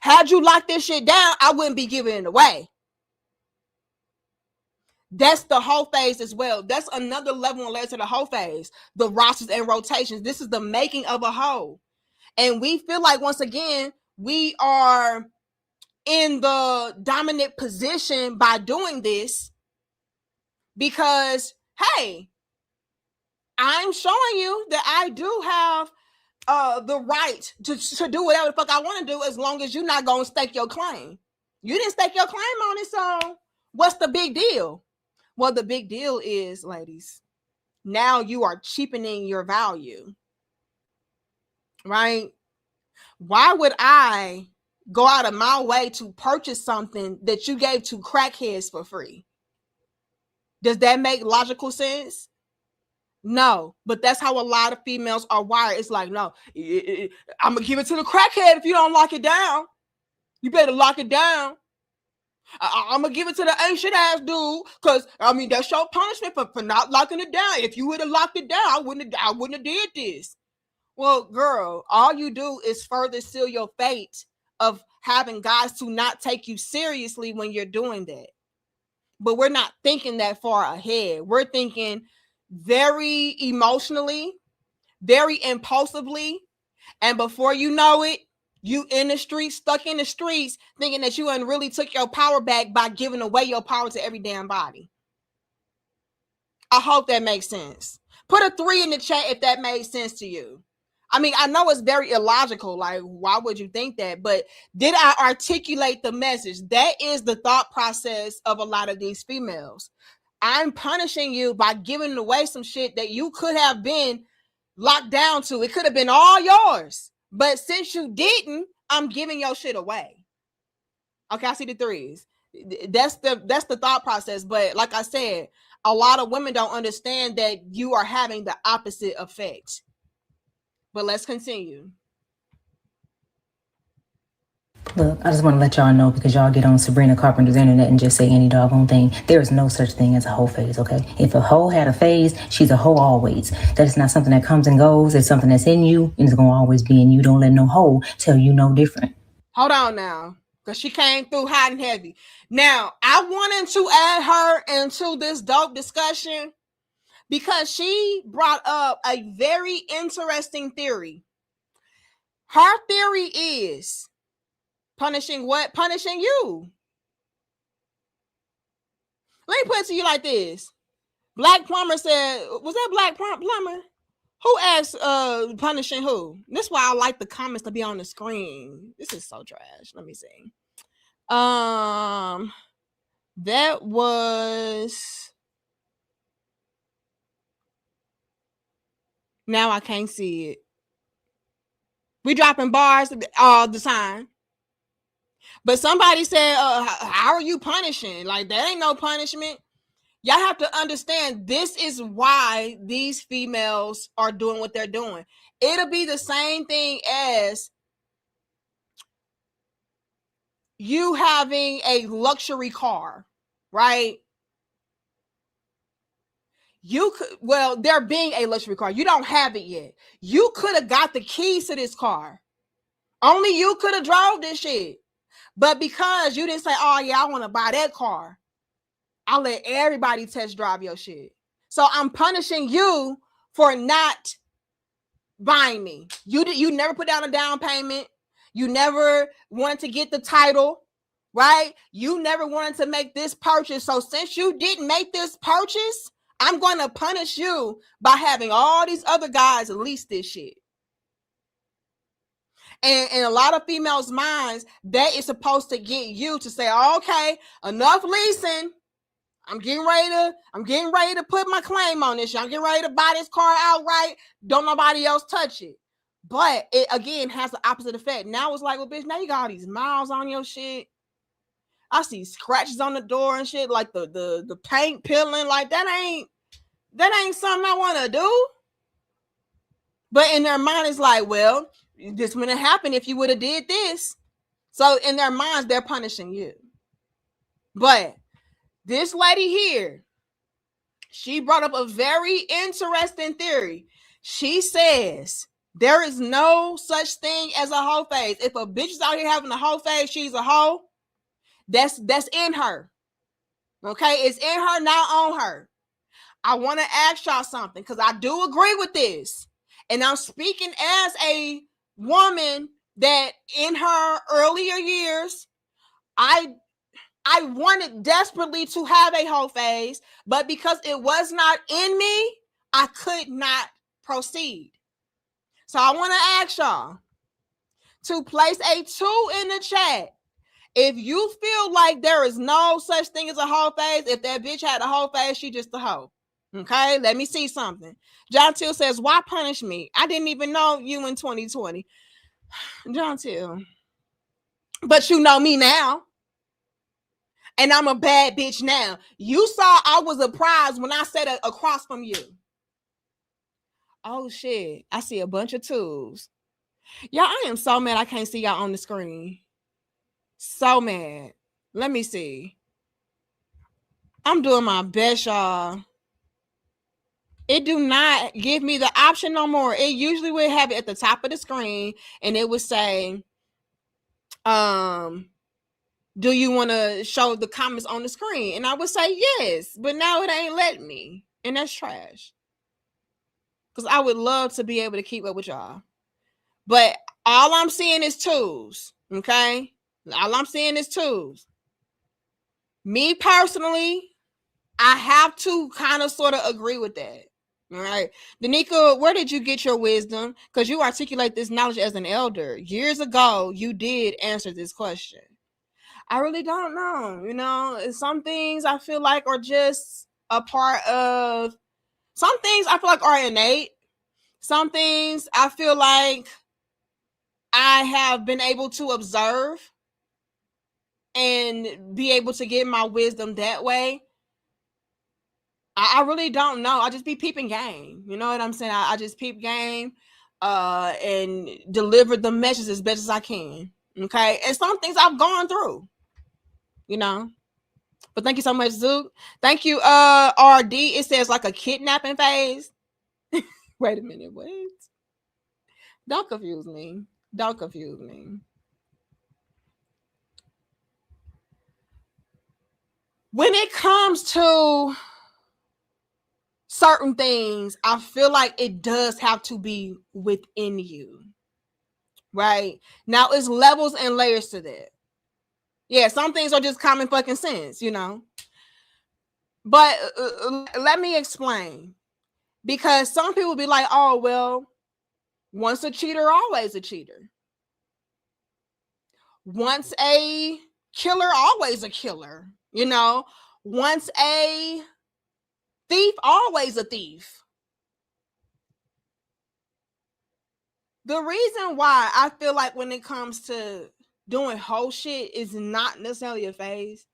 Had you locked this shit down, I wouldn't be giving it away. That's the whole phase as well. That's another level related to the whole phase. The rosters and rotations. This is the making of a whole. And we feel like, once again, we are in the dominant position by doing this because, hey, I'm showing you that I do have the right to do whatever the fuck I want to do as long as you're not going to stake your claim. You didn't stake your claim on it, so what's the big deal? Well, the big deal is, ladies, now you are cheapening your value, right? Why would I go out of my way to purchase something that you gave to crackheads for free? Does that make logical sense? No, but that's how a lot of females are wired. It's like, no, I'm going to give it to the crackhead if you don't lock it down. You better lock it down. I'm going to give it to the ancient ass dude because, I mean, that's your punishment for not locking it down. If you would have locked it down, I wouldn't have did this. Well, girl, all you do is further seal your fate of having guys to not take you seriously when you're doing that. But we're not thinking that far ahead. We're thinking very emotionally, very impulsively, and before you know it, you in the streets, stuck in the streets, thinking that you ain't really took your power back by giving away your power to every damn body. I hope that makes sense. Put a 3 in the chat if that made sense to you. I mean, I know it's very illogical. Like, why would you think that? But did I articulate the message? That is the thought process of a lot of these females. I'm punishing you by giving away some shit that you could have been locked down to. It could have been all yours. But since you didn't, I'm giving your shit away. Okay, I see the 3s. That's the thought process. But like I said, a lot of women don't understand that you are having the opposite effect. But let's continue. Look, I just want to let y'all know, because y'all get on Sabrina Carpenter's internet and just say any doggone thing. There is no such thing as a hoe phase, okay? If a hoe had a phase, she's a hoe always. That is not something that comes and goes. It's something that's in you, and it's going to always be in you. Don't let no hoe tell you no different. Hold on now, because she came through hot and heavy. Now, I wanted to add her into this dope discussion because she brought up a very interesting theory. Her theory is punishing what? Punishing you. Let me put it to you like this. Black Plumber said, was that Black Plumber? Who asked punishing who? This is why I like the comments to be on the screen. This is so trash. Let me see. That was... Now I can't see it. We dropping bars all the time. But somebody said, how are you punishing? Like, that ain't no punishment. Y'all have to understand, this is why these females are doing what they're doing. It'll be the same thing as you having a luxury car, right? You could, well, there being a luxury car, you don't have it yet. You could have got the keys to this car. Only you could have drove this shit. But because you didn't say, oh yeah, I want to buy that car, I'll let everybody test drive your shit. So I'm punishing you for not buying me. You never put down a down payment. You never wanted to get the title, right? You never wanted to make this purchase. So since you didn't make this purchase, I'm going to punish you by having all these other guys lease this shit. And in a lot of females' minds, that is supposed to get you to say, okay, enough leasing. I'm getting ready to put my claim on this. I'm getting ready to buy this car outright. Don't nobody else touch it. But it again has the opposite effect. Now it's like, well, bitch, now you got all these miles on your shit. I see scratches on the door and shit, like the paint peeling. Like that ain't something I want to do. But in their mind, it's like, well, this wouldn't have happened if you would have did this. So in their minds, they're punishing you. But this lady here, she brought up a very interesting theory. She says there is no such thing as a hoe phase. If a bitch is out here having a hoe phase, she's a hoe. That's in her. Okay, it's in her, not on her. I want to ask y'all something because I do agree with this. And I'm speaking as a woman that in her earlier years, I wanted desperately to have a hoe phase, but because it was not in me, I could not proceed. So I want to ask y'all to place a 2 in the chat. If you feel like there is no such thing as a hoe phase, if that bitch had a hoe phase, she just a hoe. Okay, let me see something. John Till says, why punish me? I didn't even know you in 2020. John Till. But you know me now. And I'm a bad bitch now. You saw I was a prize when I sat across from you. Oh, shit. I see a bunch of 2s. Y'all, I am so mad I can't see y'all on the screen. So mad. Let me see. I'm doing my best, y'all. It do not give me the option no more. It usually would have it at the top of the screen and it would say, do you want to show the comments on the screen? And I would say yes, but now it ain't letting me. And that's trash. Because I would love to be able to keep up with y'all. But all I'm seeing is 2s. Okay? All I'm seeing is 2s. Me personally, I have to kind of sort of agree with that. All right. Danica, where did you get your wisdom? Because you articulate this knowledge as an elder. Years ago, you did answer this question. I really don't know. You know, some things I feel like are just a part of, some things I feel like are innate. Some things I feel like I have been able to observe and be able to get my wisdom that way. I really don't know. I just be peeping game. You know what I'm saying? I just peep game and deliver the message as best as I can. Okay. And some things I've gone through, you know. But thank you so much, Zook. Thank you, RD. It says like a kidnapping phase. Wait a minute. What? Don't confuse me. Don't confuse me. When it comes to certain things, I feel like it does have to be within you, right? Now, it's levels and layers to that. Yeah, some things are just common fucking sense, you know. But let me explain. Because some people be like, oh, well, once a cheater, always a cheater. Once a killer, always a killer. You know, once a thief, always a thief. The reason why I feel like when it comes to doing whole shit is not necessarily a phase,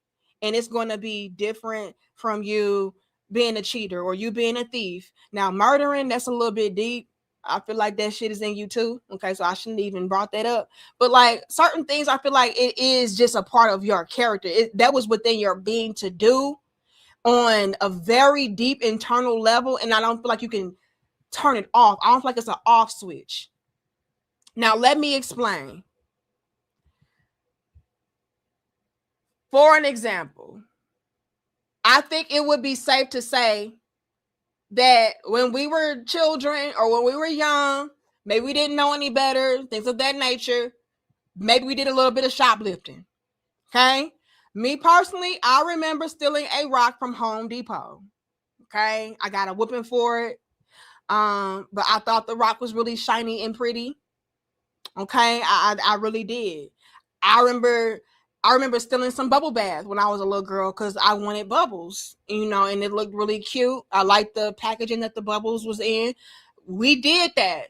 and it's going to be different from you being a cheater or you being a thief. Now, murdering, that's a little bit deep. I feel like that shit is in you too. Okay, so I shouldn't even brought that up. But like certain things, I feel like it is just a part of your character. That was within your being to do on a very deep internal level, and I don't feel like you can turn it off. I don't feel like it's an off switch. Now, let me explain. For an example, I think it would be safe to say that when we were children or when we were young, maybe we didn't know any better, things of that nature. Maybe we did a little bit of shoplifting. Okay. Me personally, I remember stealing a rock from Home Depot. Okay. I got a whooping for it. But I thought the rock was really shiny and pretty. Okay, I really did. I remember stealing some bubble bath when I was a little girl because I wanted bubbles, and it looked really cute. I liked the packaging that the bubbles was in. We did that.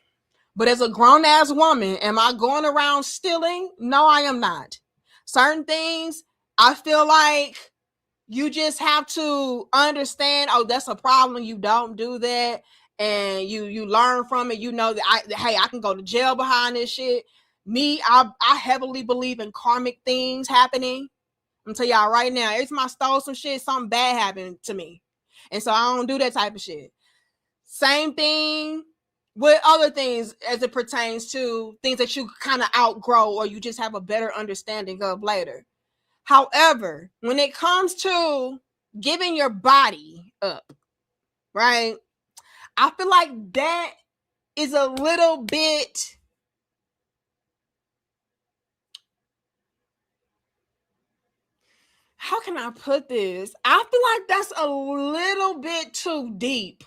But as a grown ass woman, am I going around stealing? No, I am not. Certain things, I feel like you just have to understand, oh, that's a problem. You don't do that. And you learn from it. You know that I can go to jail behind this shit. Me, I heavily believe in karmic things happening. I'm tell y'all right now, every time I stole some shit, something bad happened to me. And so I don't do that type of shit. Same thing with other things as it pertains to things that you kind of outgrow or you just have a better understanding of later. However, when it comes to giving your body up, right? I feel like that is a little bit, how can I put this? I feel like that's a little bit too deep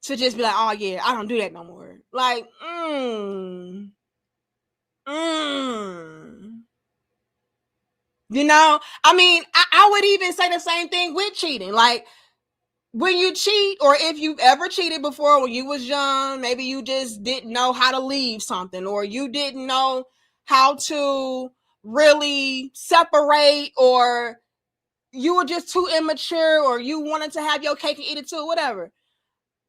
to just be like, oh yeah, I don't do that no more. Like, I mean, I would even say the same thing with cheating. Like, when you cheat, or if you've ever cheated before when you was young, maybe you just didn't know how to leave something, or you didn't know how to really separate, or you were just too immature, or you wanted to have your cake and eat it too, whatever.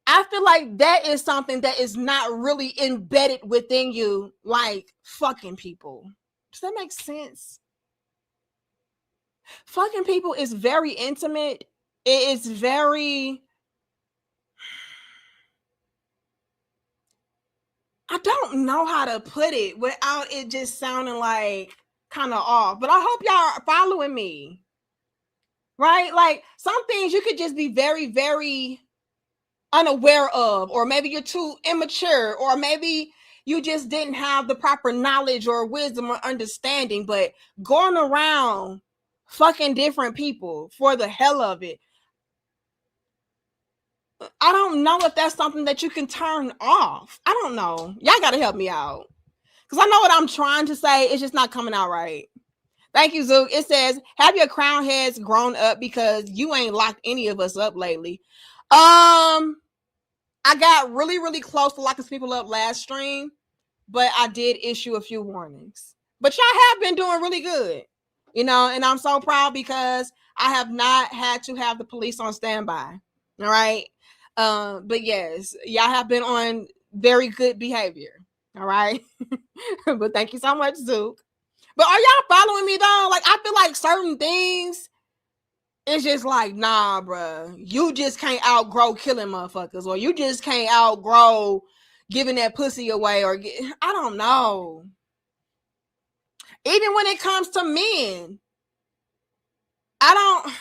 I feel like that is something that is not really embedded within you, like fucking people. Does that make sense? Fucking people is very intimate. It is very, I don't know how to put it without it just sounding like kind of off, but I hope y'all are following me, right? Like, some things you could just be very, very unaware of, or maybe you're too immature, or maybe you just didn't have the proper knowledge or wisdom or understanding, but going around fucking different people for the hell of it, I don't know if that's something that you can turn off. I don't know. Y'all got to help me out, because I know what I'm trying to say. It's just not coming out right. Thank you, Zook. It says, have your crown heads grown up because you ain't locked any of us up lately. I got really, really close to locking people up last stream, but I did issue a few warnings. But y'all have been doing really good, and I'm so proud because I have not had to have the police on standby. All right. But yes, y'all have been on very good behavior. All right. But thank you so much, Zook. But are y'all following me though? Like, I feel like certain things, it's just like, nah, bruh. You just can't outgrow killing motherfuckers, or you just can't outgrow giving that pussy away, or I don't know. Even when it comes to men, I don't.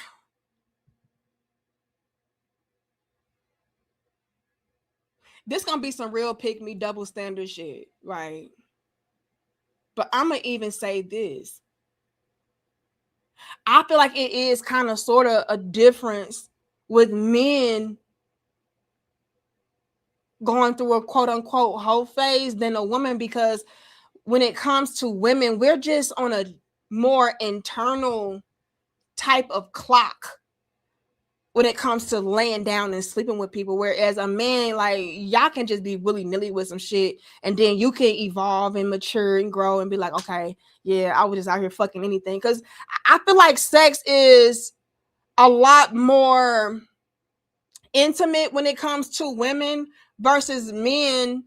This gonna be some real pick me double standard shit, right? But I'm gonna even say this. I feel like it is kind of sort of a difference with men going through a quote unquote whole phase than a woman, because when it comes to women, we're just on a more internal type of clock when it comes to laying down and sleeping with people. Whereas a man, like, y'all can just be willy-nilly with some shit, and then you can evolve and mature and grow and be like, okay, yeah, I was just out here fucking anything. Because I feel like sex is a lot more intimate when it comes to women versus men.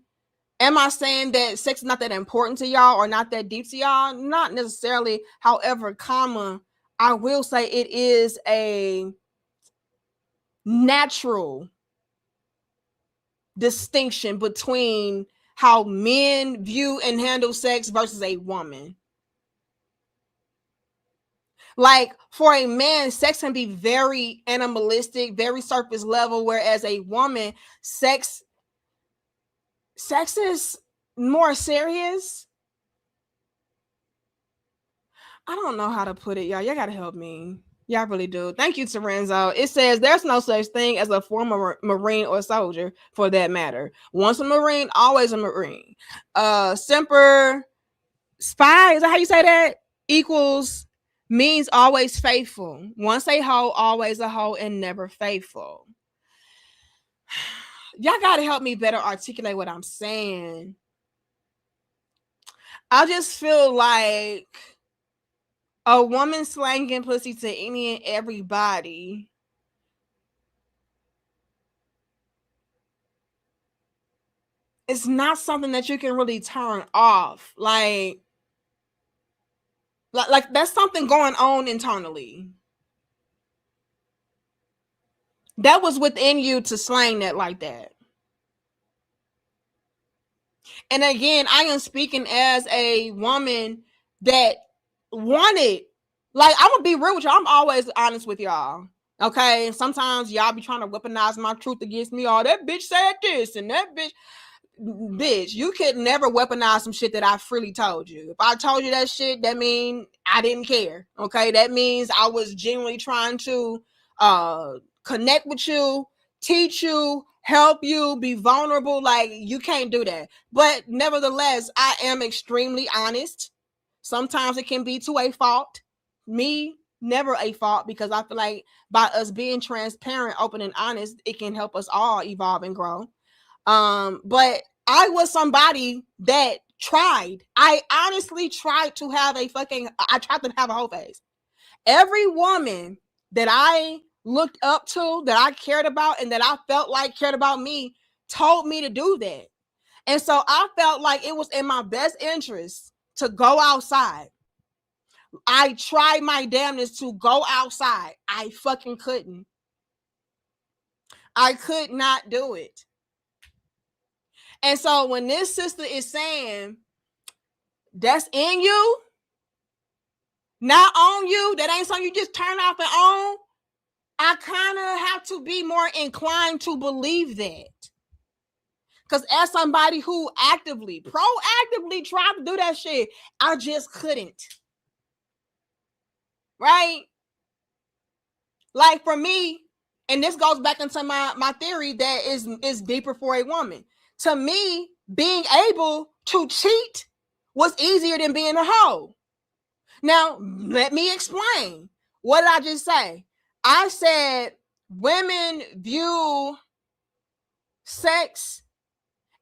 Am I saying that sex is not that important to y'all or not that deep to y'all? Not necessarily. However, I will say it is a natural distinction between how men view and handle sex versus a woman. Like, for a man, sex can be very animalistic, very surface level, whereas a woman, sex is more serious. I don't know how to put it, y'all. Y'all gotta help me. Y'all really do. Thank you, Terenzo. It says there's no such thing as a former Marine or soldier for that matter. Once a Marine, always a Marine. Semper Spy, is that how you say that? Equals means always faithful. Once a hoe, always a hoe, and never faithful. Y'all gotta help me better articulate what I'm saying. I just feel like a woman slanging pussy to any and everybody it's not something that you can really turn off. Like that's something going on internally. That was within you to slang that like that. And again, I am speaking as a woman that wanted, like, I'm gonna be real with y'all. I'm always honest with y'all. Okay. Sometimes y'all be trying to weaponize my truth against me. Oh, that bitch said this and that bitch, you could never weaponize some shit that I freely told you. If I told you that shit, that means I didn't care. Okay. That means I was genuinely trying to connect with you, teach you, help you, be vulnerable. Like, you can't do that. But nevertheless, I am extremely honest. Sometimes it can be to a fault. Me, never a fault, because I feel like by us being transparent, open, and honest, it can help us all evolve and grow. But I was somebody that tried. I honestly tried to have I tried to have a whole face. Every woman that I looked up to, that I cared about, and that I felt like cared about me, told me to do that. And so I felt like it was in my best interest to go outside. I tried my damnedest to go outside. I fucking couldn't. I could not do it. And so when this sister is saying that's in you, not on you, that ain't something you just turn off and on, I kind of have to be more inclined to believe that. Because as somebody who proactively tried to do that shit, I just couldn't. Right? Like, for me, and this goes back into my theory that is deeper for a woman. To me, being able to cheat was easier than being a hoe. Now, let me explain. What did I just say? I said women view sex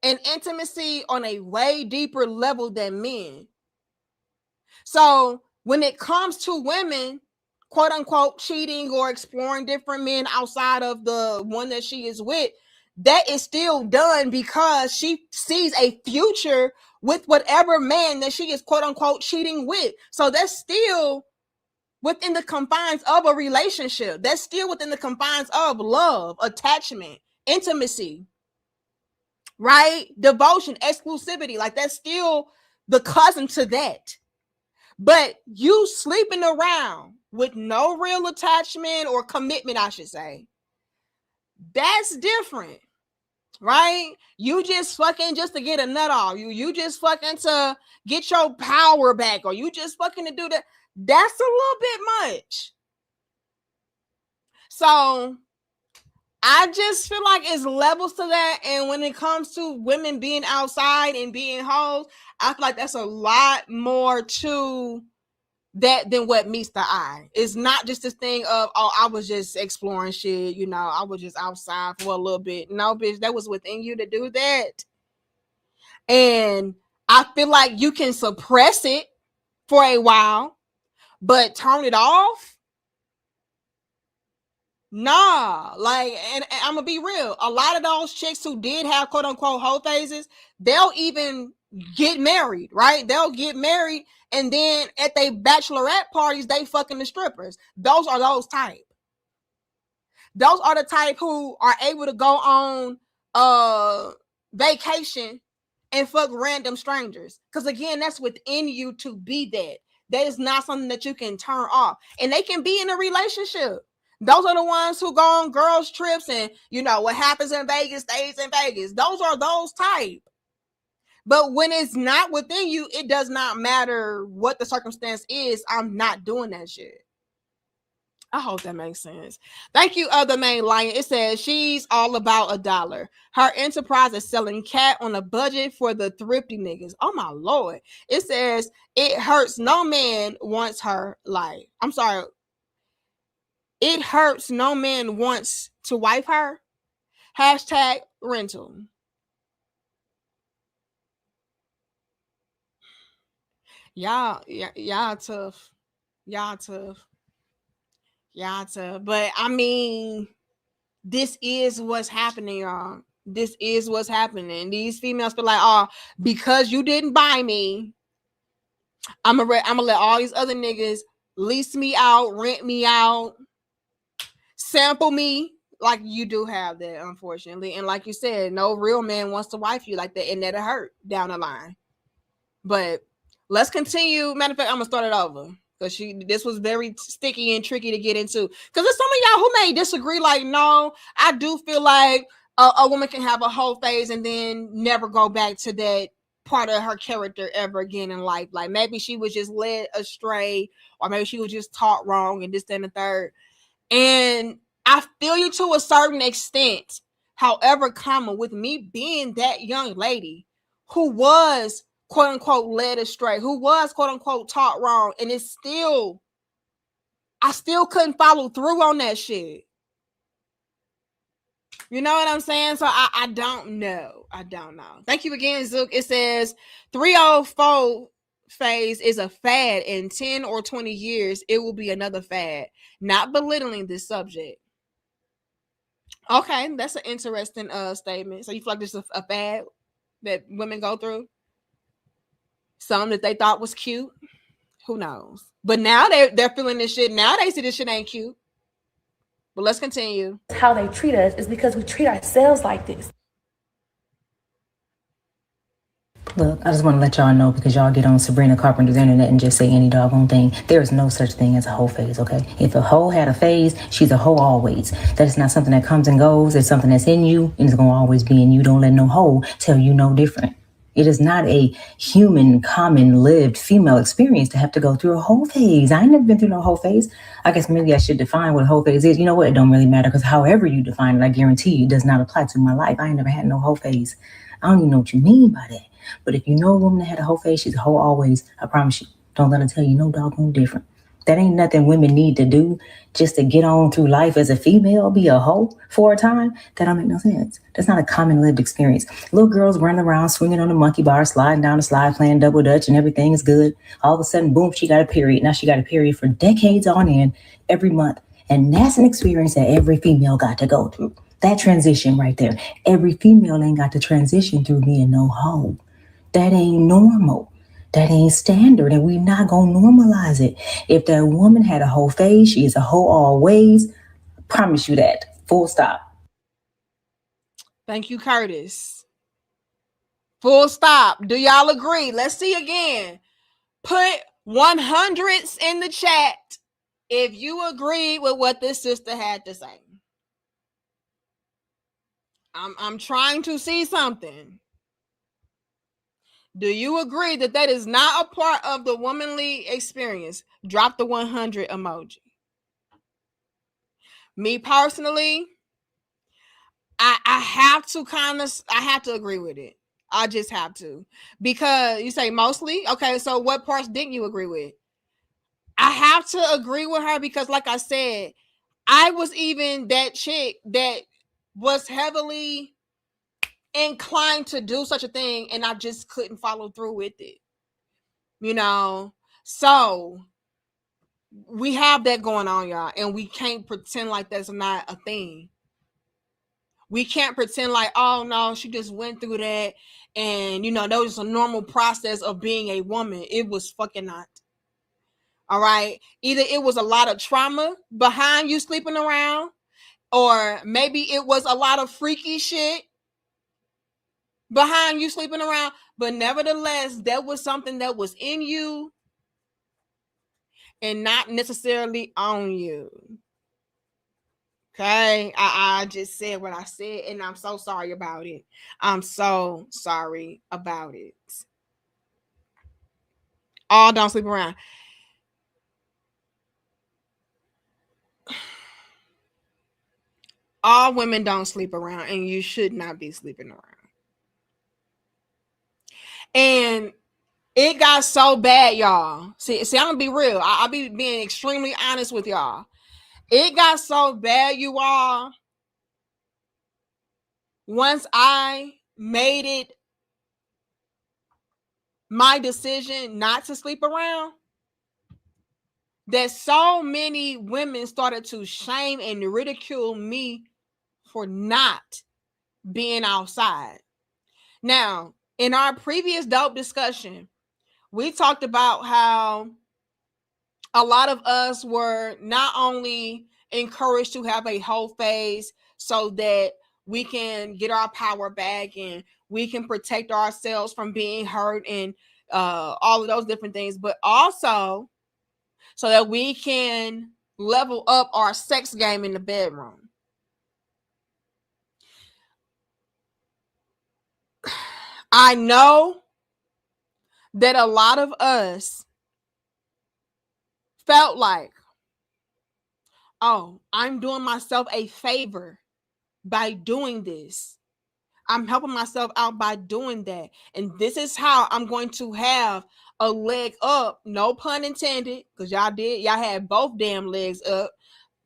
and intimacy on a way deeper level than men. So when it comes to women, quote unquote, cheating or exploring different men outside of the one that she is with, that is still done because she sees a future with whatever man that she is, quote unquote, cheating with. So that's still within the confines of a relationship. That's still within the confines of love, attachment, intimacy, right? Devotion, exclusivity. Like, that's still the cousin to that. But you sleeping around with no real attachment or commitment, I should say, that's different. Right? You just fucking just to get a nut off. You just fucking to get your power back, or you just fucking to do that. That's a little bit much. So I just feel like it's levels to that. And when it comes to women being outside and being hoes, I feel like that's a lot more to that than what meets the eye. It's not just this thing of, oh, I was just exploring shit, you know, I was just outside for a little bit. No, bitch, that was within you to do that. And I feel like you can suppress it for a while, but turn it off? Nah. Like, and I'm gonna be real, a lot of those chicks who did have quote unquote hoe phases, they'll even get married, right? They'll get married, and then at their bachelorette parties, they fucking the strippers. Those are those type. Those are the type who are able to go on vacation and fuck random strangers. Because again, that's within you to be that. That is not something that you can turn off. And they can be in a relationship. Those are the ones who go on girls' trips, and you know what happens in Vegas stays in Vegas. Those are those type. But when it's not within you, it does not matter what the circumstance is. I'm not doing that shit. I hope that makes sense. Thank you, other main lion. It says she's all about $1. Her enterprise is selling cat on a budget for the thrifty niggas. Oh my lord. It says it hurts no man wants her life. I'm sorry. It hurts no man wants to wife her. Hashtag rental. Y'all tough. Y'all tough. Y'all tough. But I mean, this is what's happening, y'all. This is what's happening. These females feel like, oh, because you didn't buy me, I'm gonna let all these other niggas lease me out, rent me out, sample me. Like you do have that, unfortunately. And like you said, no real man wants to wife you like that, and that'll hurt down the line. But let's continue. Matter of fact, I'm gonna start it over because this was very sticky and tricky to get into. Because there's some of y'all who may disagree. Like, no, I do feel like a woman can have a whole phase and then never go back to that part of her character ever again in life. Like maybe she was just led astray, or maybe she was just taught wrong, and this, that, and the third. And I feel you to a certain extent. However, with me being that young lady who was quote unquote led astray, who was quote unquote taught wrong, and I still couldn't follow through on that shit. You know what I'm saying? So I don't know. I don't know. Thank you again, Zook. It says 304 phase is a fad. In 10 or 20 years, it will be another fad. Not belittling this subject. Okay, that's an interesting statement. So you feel like this is a fad that women go through? Some that they thought was cute. Who knows? But now they're feeling this shit. Now they see this shit ain't cute. But let's continue. How they treat us is because we treat ourselves like this. Look, I just want to let y'all know because y'all get on Sabrina Carpenter's internet and just say any doggone thing. There is no such thing as a hoe phase, okay? If a hoe had a phase, she's a hoe always. That is not something that comes and goes. It's something that's in you and it's going to always be in you. Don't let no hoe tell you no different. It is not a human, common, lived female experience to have to go through a whole phase. I ain't never been through no whole phase. I guess maybe I should define what a whole phase is. You know what? It don't really matter because however you define it, I guarantee you it does not apply to my life. I ain't never had no whole phase. I don't even know what you mean by that. But if you know a woman that had a whole phase, she's a hoe always. I promise you. Don't let her tell you no doggone different. That ain't nothing women need to do just to get on through life as a female, be a hoe for a time. That don't make no sense. That's not a common lived experience. Little girls running around, swinging on the monkey bar, sliding down the slide, playing double dutch, and everything is good. All of a sudden, boom, she got a period. Now she got a period for decades on end, every month. And that's an experience that every female got to go through. That transition right there. Every female ain't got to transition through being no hoe. That ain't normal. That ain't standard, and we not gonna normalize it. If that woman had a whole phase, she is a hoe always. I promise you that. Full stop. Thank you, Curtis. Full stop. Do y'all agree? Let's see again. Put 100s in the chat if you agree with what this sister had to say. I'm trying to see something. Do you agree that that is not a part of the womanly experience? Drop the 100 emoji. Me personally, I have to agree with it. I just have to. Because you say mostly? Okay, so what parts didn't you agree with? I have to agree with her because like I said, I was even that chick that was heavily inclined to do such a thing and I just couldn't follow through with it. You know, so we have that going on, y'all, and we can't pretend like that's not a thing. We can't pretend like, oh no, she just went through that and you know that was a normal process of being a woman. It was fucking not. All right, either it was a lot of trauma behind you sleeping around, or maybe it was a lot of freaky shit behind you sleeping around, but nevertheless, that was something that was in you and not necessarily on you. Okay, I just said what I said, and I'm so sorry about it. I'm so sorry about it. All don't sleep around. all women don't sleep around, and you should not be sleeping around. And it got so bad, y'all. See, I'm gonna be real. I'll be being extremely honest with y'all. It got so bad, you all. Once I made it my decision not to sleep around, that so many women started to shame and ridicule me for not being outside. Now, in our previous dope discussion, we talked about how a lot of us were not only encouraged to have a whole phase so that we can get our power back and we can protect ourselves from being hurt and all of those different things, but also so that we can level up our sex game in the bedroom. I know that a lot of us felt like, oh, I'm doing myself a favor by doing this. I'm helping myself out by doing that. And this is how I'm going to have a leg up, no pun intended, because y'all had both damn legs up,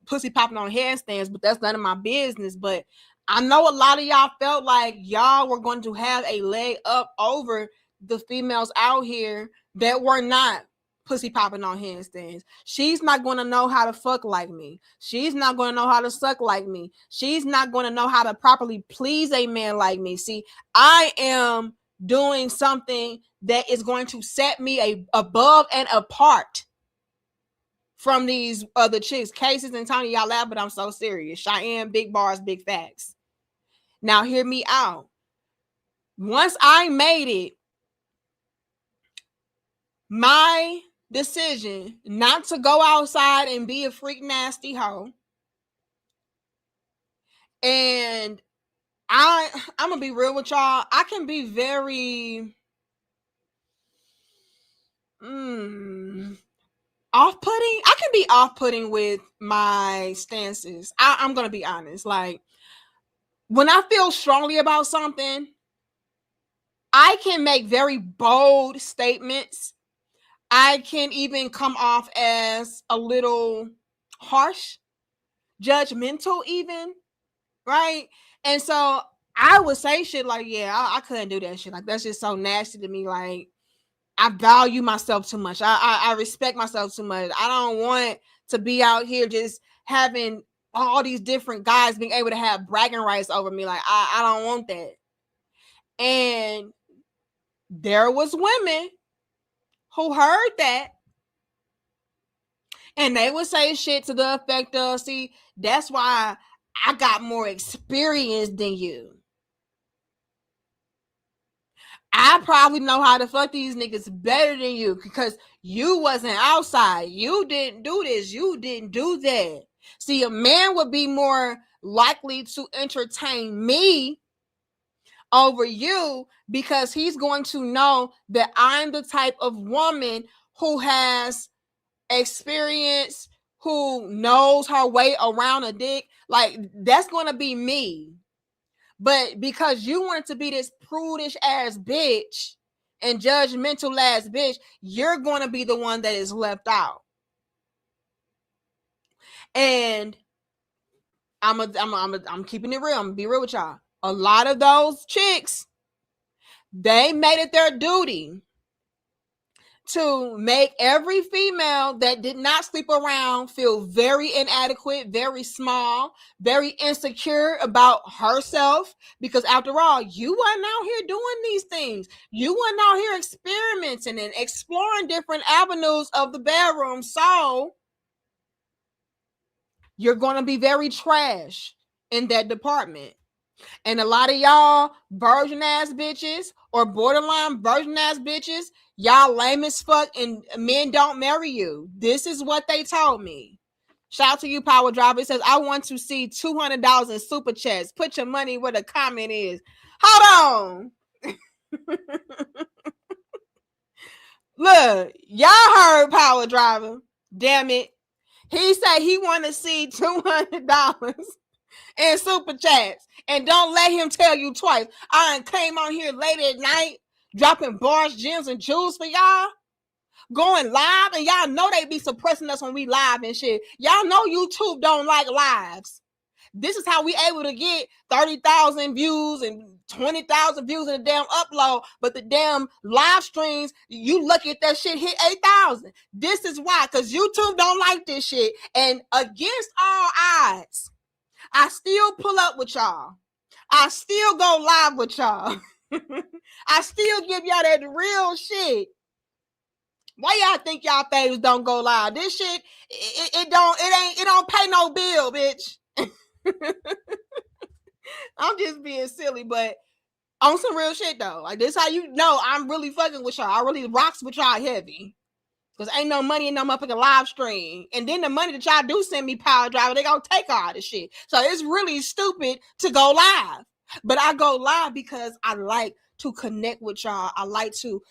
pussy popping on handstands, but that's none of my business. But I know a lot of y'all felt like y'all were going to have a leg up over the females out here that were not pussy popping on handstands. She's not going to know how to fuck like me. She's not going to know how to suck like me. She's not going to know how to properly please a man like me. See, I am doing something that is going to set me above and apart from these other chicks. Cases and Tony, y'all laugh, but I'm so serious. Cheyenne, big bars, big facts. Now hear me out. Once I made it my decision not to go outside and be a freak nasty hoe, and I'm gonna be real with y'all, I can be very off-putting. I can be off-putting with my stances. I'm gonna be honest. Like, when I feel strongly about something, I can make very bold statements. I can even come off as a little harsh, judgmental even, right? And so I would say shit like, yeah, I couldn't do that shit. Like, that's just so nasty to me. Like, I value myself too much. I respect myself too much. I don't want to be out here just having all these different guys being able to have bragging rights over me. Like, I don't want that. And there was women who heard that, and they would say shit to the effect of, see, that's why I got more experience than you. I probably know how to fuck these niggas better than you because you wasn't outside. You didn't do this. You didn't do that. See, a man would be more likely to entertain me over you because he's going to know that I'm the type of woman who has experience, who knows her way around a dick. Like, that's going to be me. But because you wanted to be this prudish ass bitch and judgmental ass bitch, you're going to be the one that is left out. And I'm keeping it real. I'm gonna be real with y'all. A lot of those chicks, they made it their duty to make every female that did not sleep around feel very inadequate, very small, very insecure about herself. Because after all, you weren't out here doing these things. You weren't out here experimenting and exploring different avenues of the bedroom. So you're going to be very trash in that department. And a lot of y'all virgin ass bitches or borderline virgin ass bitches, y'all lame as fuck and men don't marry you. This is what they told me. Shout out to you, Power Driver. It says, I want to see $200 in super chats. Put your money where the comment is. Hold on. Look, y'all heard Power Driver. Damn it. He said he want to see $200 in super chats. And don't let him tell you twice. I done came on here late at night, dropping bars, gems, and jewels for y'all. Going live, and y'all know they be suppressing us when we live and shit. Y'all know YouTube don't like lives. This is how we able to get 30,000 views and 20,000 views in a damn upload, but the damn live streams, you lucky if that shit hit 8,000. This is why, because YouTube don't like this shit. And against all odds, I still pull up with y'all. I still go live with y'all. I still give y'all that real shit. Why y'all think y'all faves don't go live? This shit, it don't pay no bill, bitch. I'm just being silly, but on some real shit though. Like this how you know I'm really fucking with y'all. I really rocks with y'all heavy. Because ain't no money in no motherfucking live stream. And then the money that y'all do send me power driver, they gonna take all this shit. So it's really stupid to go live. But I go live because I like to connect with y'all. I like to,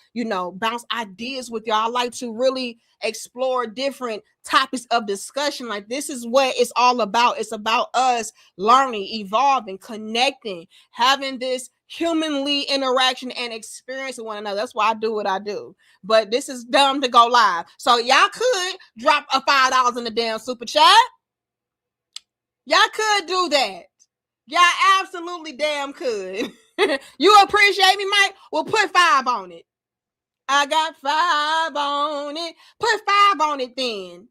bounce ideas with y'all. I like to really explore different topics of discussion. Like this is what it's all about. It's about us learning, evolving, connecting, having this humanly interaction and experience with one another. That's why I do what I do. But this is dumb to go live. So y'all could drop a $5 in the damn super chat. Y'all could do that. Y'all absolutely damn could. You appreciate me, Mike? Well, put 5 on it. I got 5 on it. Put 5 on it then.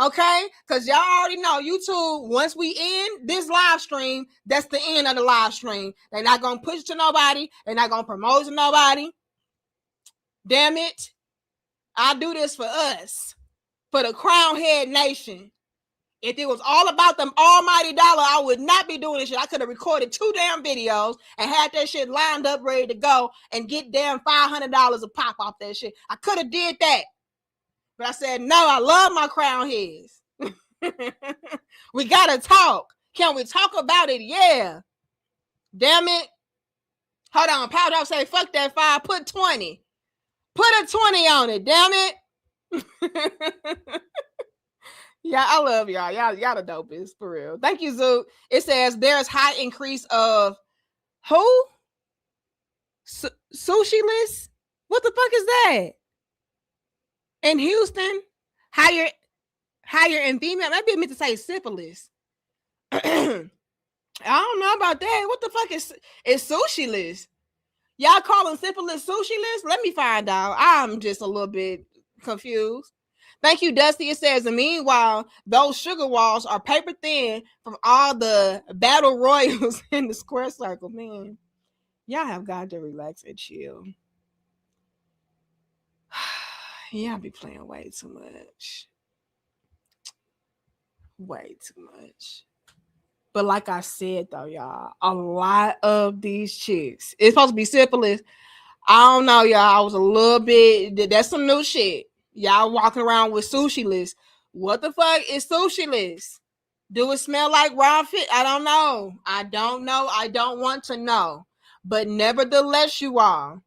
Okay? Because y'all already know YouTube, once we end this live stream, that's the end of the live stream. They're not going to push to nobody. They're not going to promote to nobody. Damn it. I do this for us. For the Crown Head Nation. If it was all about them almighty dollar, I would not be doing this shit. I could have recorded 2 damn videos and had that shit lined up, ready to go, and get damn $500 a pop off that shit. I could have did that. But I said, no, I love my crown heads. We got to talk. Can we talk about it? Yeah. Damn it. Hold on. Power Drop say, fuck that 5. Put 20. Put a 20 on it. Damn it. Yeah, I love y'all. Y'all the dopest, for real. Thank you, Zook. It says there's high increase of who? Sushi list? What the fuck is that? In Houston, higher in female. Maybe I meant to say syphilis. I don't know about that. What the fuck is sushi list? Y'all calling syphilis sushi list? Let me find out. I'm just a little bit confused. Thank you, Dusty. It says, and meanwhile, those sugar walls are paper thin from all the battle royals in the square circle. Man, y'all have got to relax and chill. Y'all be playing way too much. Way too much. But like I said, though, y'all, a lot of these chicks, it's supposed to be syphilis. I don't know, y'all. I was a little bit, that's some new shit. Y'all walking around with sushi list. What the fuck is sushi list? Do it smell like raw fish? I don't know. I don't want to know. But nevertheless, you all,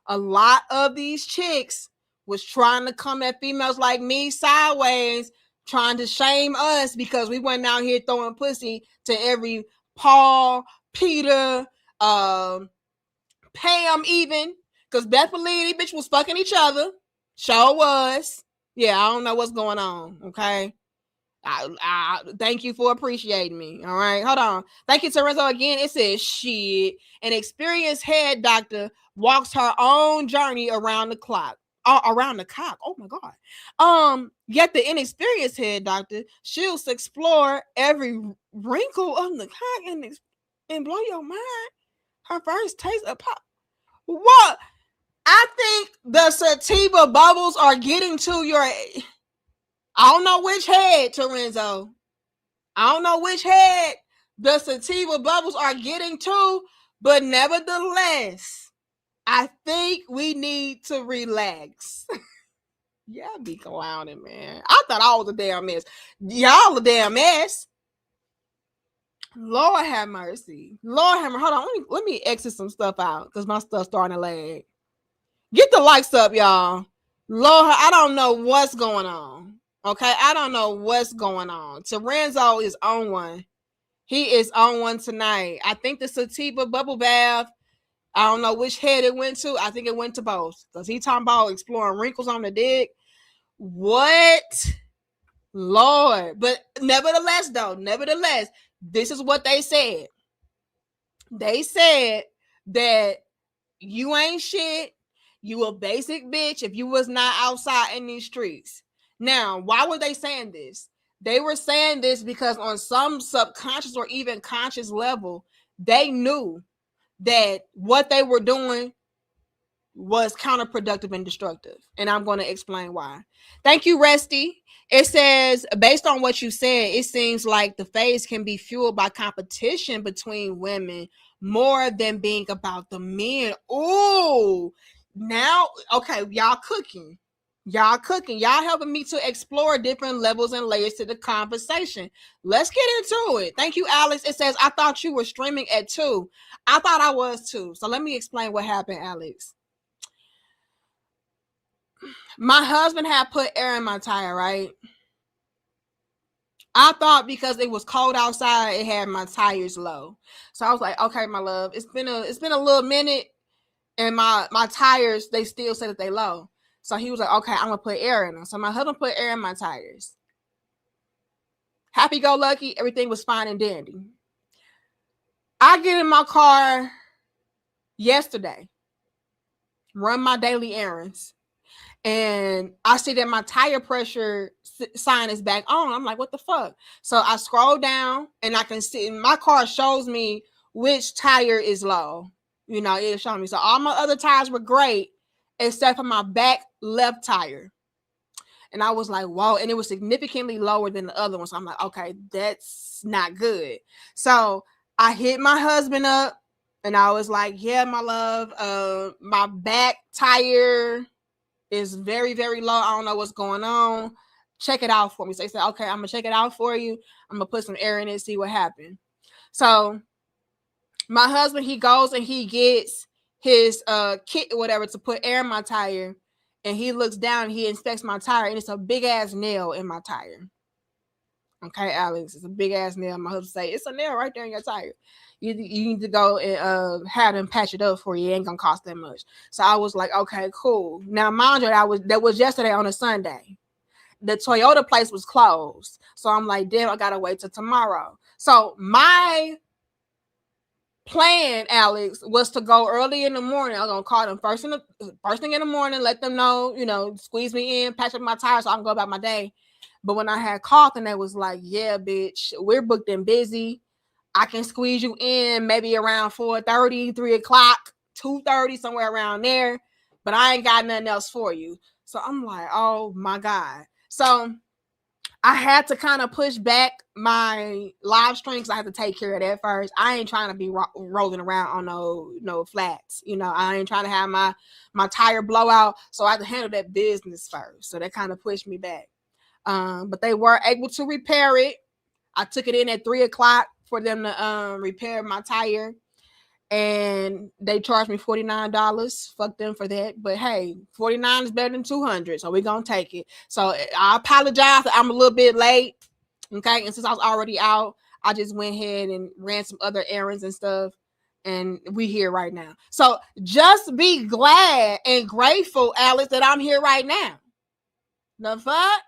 a lot of these chicks was trying to come at females like me sideways, trying to shame us because we went out here throwing pussy to every Paul, Peter, Pam even. Because Beth Believe bitch was fucking each other. Sure was. Yeah, I don't know what's going on. Okay. I thank you for appreciating me. All right. Hold on. Thank you, Terenzo. Again, it says shit. An experienced head doctor walks her own journey around the clock. Around the cock. Oh my God. Yet the inexperienced head doctor, she'll explore every wrinkle of the cock and blow your mind. Her first taste of pop. What? I think the sativa bubbles are getting to your. I don't know which head, Terenzo. I don't know which head the sativa bubbles are getting to, but nevertheless, I think we need to relax. Y'all be clowning, man. I thought I was a damn mess. Y'all a damn mess. Lord have mercy. Lord have mercy. Hold on. Let me exit some stuff out because my stuff's starting to lag. Get the likes up, y'all. Lord, I don't know what's going on. Okay, I don't know what's going on. Terenzo is on one. He is on one tonight. I think the sativa bubble bath. I don't know which head it went to. I think it went to both. Because he talking about exploring wrinkles on the dick. What? Lord. But nevertheless, this is what they said. They said that you ain't shit. You a basic bitch if you was not outside in these streets. Now, why were they saying this? They were saying this because on some subconscious or even conscious level, they knew that what they were doing was counterproductive and destructive. And I'm going to explain why. Thank you, Resty. It says, based on what you said, it seems like the phase can be fueled by competition between women more than being about the men. Ooh, now, okay, y'all cooking. Y'all helping me to explore different levels and layers to the conversation. Let's get into it. Thank you, Alex. It says, I thought you were streaming at 2. I thought I was too. So let me explain what happened, Alex. My husband had put air in my tire, right? I thought because it was cold outside, it had my tires low. So I was like, okay, my love, it's been a little minute, and my tires, they still say that they low. So he was like, okay, I'm gonna put air in them. So my husband put air in my tires. Happy go lucky, everything was fine and dandy. I get in my car yesterday, run my daily errands, and I see that my tire pressure sign is back on. I'm like, what the fuck? So I scroll down and I can see my car shows me which tire is low. You know, it'll show me. So all my other tires were great except for my back left tire. And I was like, whoa. And it was significantly lower than the other one. So I'm like, okay, that's not good. So I hit my husband up and I was like, yeah, my love, my back tire is very, very low. I don't know what's going on. Check it out for me. So he said, okay, I'm gonna check it out for you. I'm gonna put some air in it, see what happened. So my husband, he goes and he gets his kit or whatever to put air in my tire, and he looks down and he inspects my tire, and it's a big ass nail in my tire. Okay, Alex, it's a big ass nail. My husband say, it's a nail right there in your tire. You need to go and have them patch it up for you. It ain't gonna cost that much. So I was like, okay, cool. Now, mind you, that was yesterday on a Sunday. The Toyota place was closed. So I'm like, damn, I gotta wait till tomorrow. So my plan, Alex, was to go early in the morning. I was gonna call them first thing in the morning, let them know, squeeze me in, patch up my tires so I can go about my day. But when I had called and they was like, yeah, bitch, we're booked and busy. I can squeeze you in maybe around 4:30, 3 o'clock, 2:30, somewhere around there. But I ain't got nothing else for you. So I'm like, oh my God. So I had to kind of push back my live stream because I had to take care of that first. I ain't trying to be rolling around on no flats. I ain't trying to have my tire blow out. So I had to handle that business first. So that kind of pushed me back. But they were able to repair it. I took it in at 3 o'clock for them to repair my tire, and they charged me $49. Fuck them for that. But hey, $49 is better than $200, so we're gonna take it. So I apologize that I'm a little bit late. Okay, and since I was already out, I just went ahead and ran some other errands and stuff, and we here right now. So just be glad and grateful, Alex, that I'm here right now. The fuck?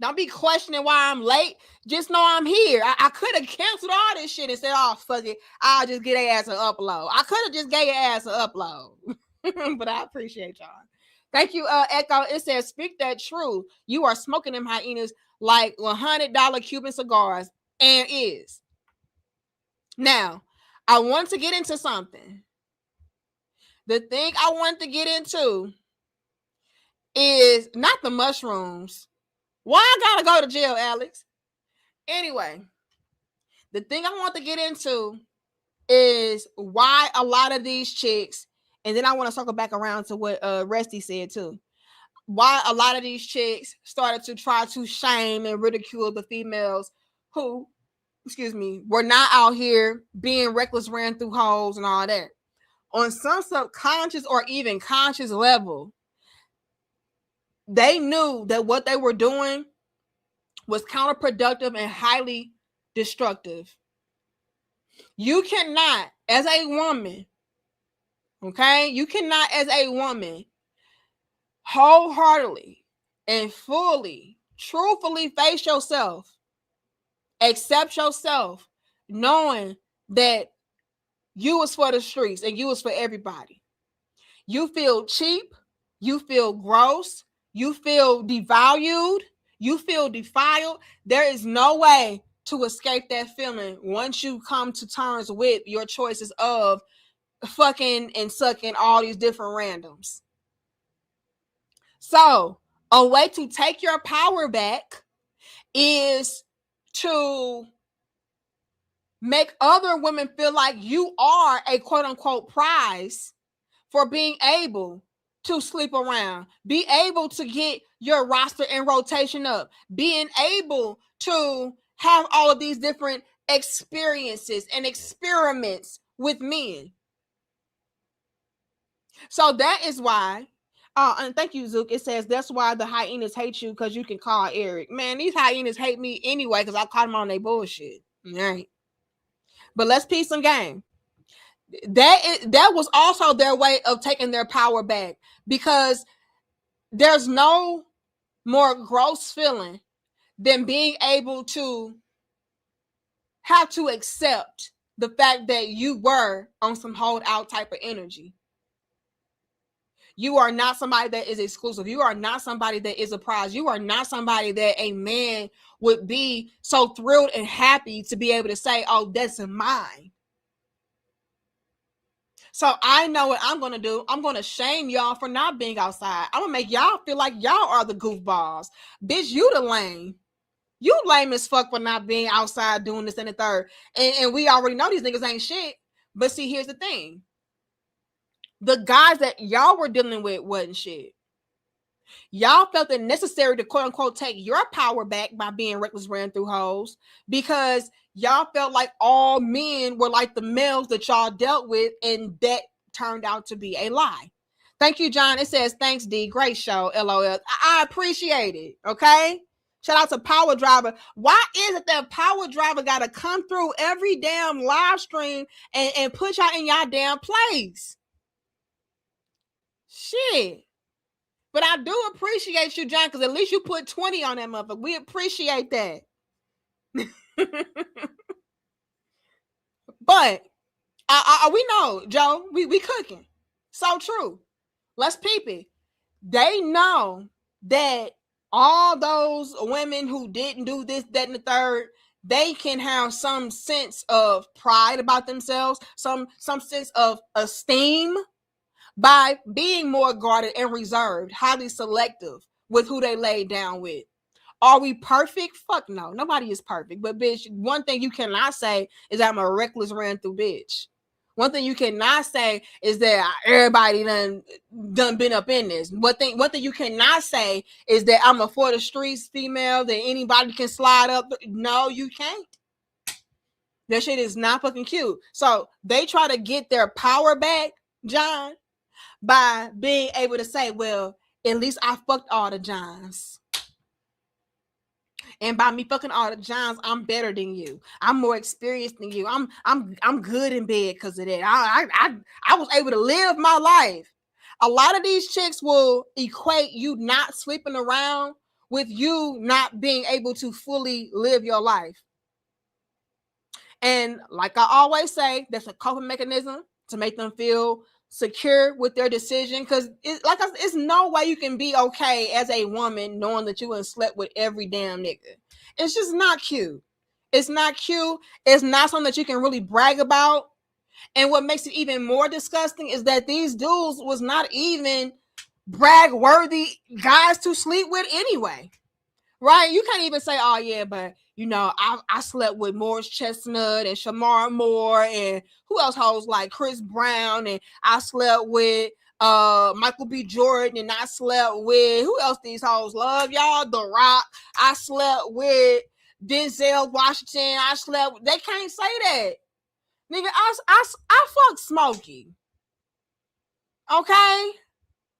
Don't be questioning why I'm late. Just know I'm here. I could have canceled all this shit and said, oh, fuck it, I'll just get their ass an upload. I could have just gave your ass an upload. But I appreciate y'all. Thank you, Echo. It says, speak that truth. You are smoking them hyenas like $100 Cuban cigars, and is. Now, I want to get into something. The thing I want to get into is not the mushrooms. Why I gotta go to jail, Alex? Anyway, the thing I want to get into is why a lot of these chicks, and then I want to circle back around to what Resty said too. Why a lot of these chicks started to try to shame and ridicule the females who, were not out here being reckless, ran through holes and all that. On some subconscious or even conscious level, they knew that what they were doing was counterproductive and highly destructive. You cannot, as a woman, okay, you cannot, as a woman, wholeheartedly and fully, truthfully face yourself, accept yourself, knowing that you was for the streets and you was for everybody. You feel cheap, you feel gross, you feel devalued, you feel defiled. There is no way to escape that feeling once you come to terms with your choices of fucking and sucking all these different randoms. So, a way to take your power back is to make other women feel like you are a quote unquote prize for being able to sleep around, be able to get your roster and rotation up, being able to have all of these different experiences and experiments with men. So that is why, and thank you, Zook. It says that's why the hyenas hate you, because you can call Eric. Man, these hyenas hate me anyway because I caught them on their bullshit. All right. But let's piece some game. That was also their way of taking their power back, because there's no more gross feeling than being able to have to accept the fact that you were on some hold out type of energy. You are not somebody that is exclusive. You are not somebody that is a prize. You are not somebody that a man would be so thrilled and happy to be able to say, oh, that's mine. So I know what I'm going to do. I'm going to shame y'all for not being outside. I'm going to make y'all feel like y'all are the goofballs. Bitch, you the lame. You lame as fuck for not being outside doing this and the third. And we already know these niggas ain't shit. But see, here's the thing. The guys that y'all were dealing with wasn't shit. Y'all felt it necessary to quote unquote take your power back by being reckless ran through hoes, because y'all felt like all men were like the males that y'all dealt with, and that turned out to be a lie. Thank you, John. It says, thanks, D. Great show, LOL. I appreciate it, okay? Shout out to Power Driver. Why is it that Power Driver got to come through every damn live stream and put y'all in y'all damn place? Shit. But I do appreciate you, John, because at least you put 20 on that motherfucker. We appreciate that. But we know, Joe, we cooking. So true. Let's peep it. They know that all those women who didn't do this, that, and the third, they can have some sense of pride about themselves, some sense of esteem by being more guarded and reserved, highly selective with who they lay down with. Are we perfect? Fuck no. Nobody is perfect. But bitch, one thing you cannot say is I'm a reckless ran through bitch. One thing you cannot say is that everybody done been up in this. One thing you cannot say is that I'm a for the streets female that anybody can slide up. No, you can't. That shit is not fucking cute. So they try to get their power back, John, by being able to say, well, at least I fucked all the Johns. And by me fucking all the Johns, I'm better than you. I'm more experienced than you. I'm good in bed because of that. I was able to live my life. A lot of these chicks will equate you not sleeping around with you not being able to fully live your life. And like I always say, that's a coping mechanism to make them feel secure with their decision, because it's no way you can be okay as a woman knowing that you have slept with every damn nigga. It's just not cute. It's not cute. It's not something that you can really brag about. And what makes it even more disgusting is that these dudes was not even brag worthy guys to sleep with anyway, right? You can't even say, oh yeah, but you know, I slept with Morris Chestnut and Shamar Moore and who else hoes like Chris Brown, and I slept with Michael B. Jordan, and I slept with who else these hoes love, y'all? The Rock. I slept with Denzel Washington. I slept. They can't say that, nigga. I fucked Smokey. Okay,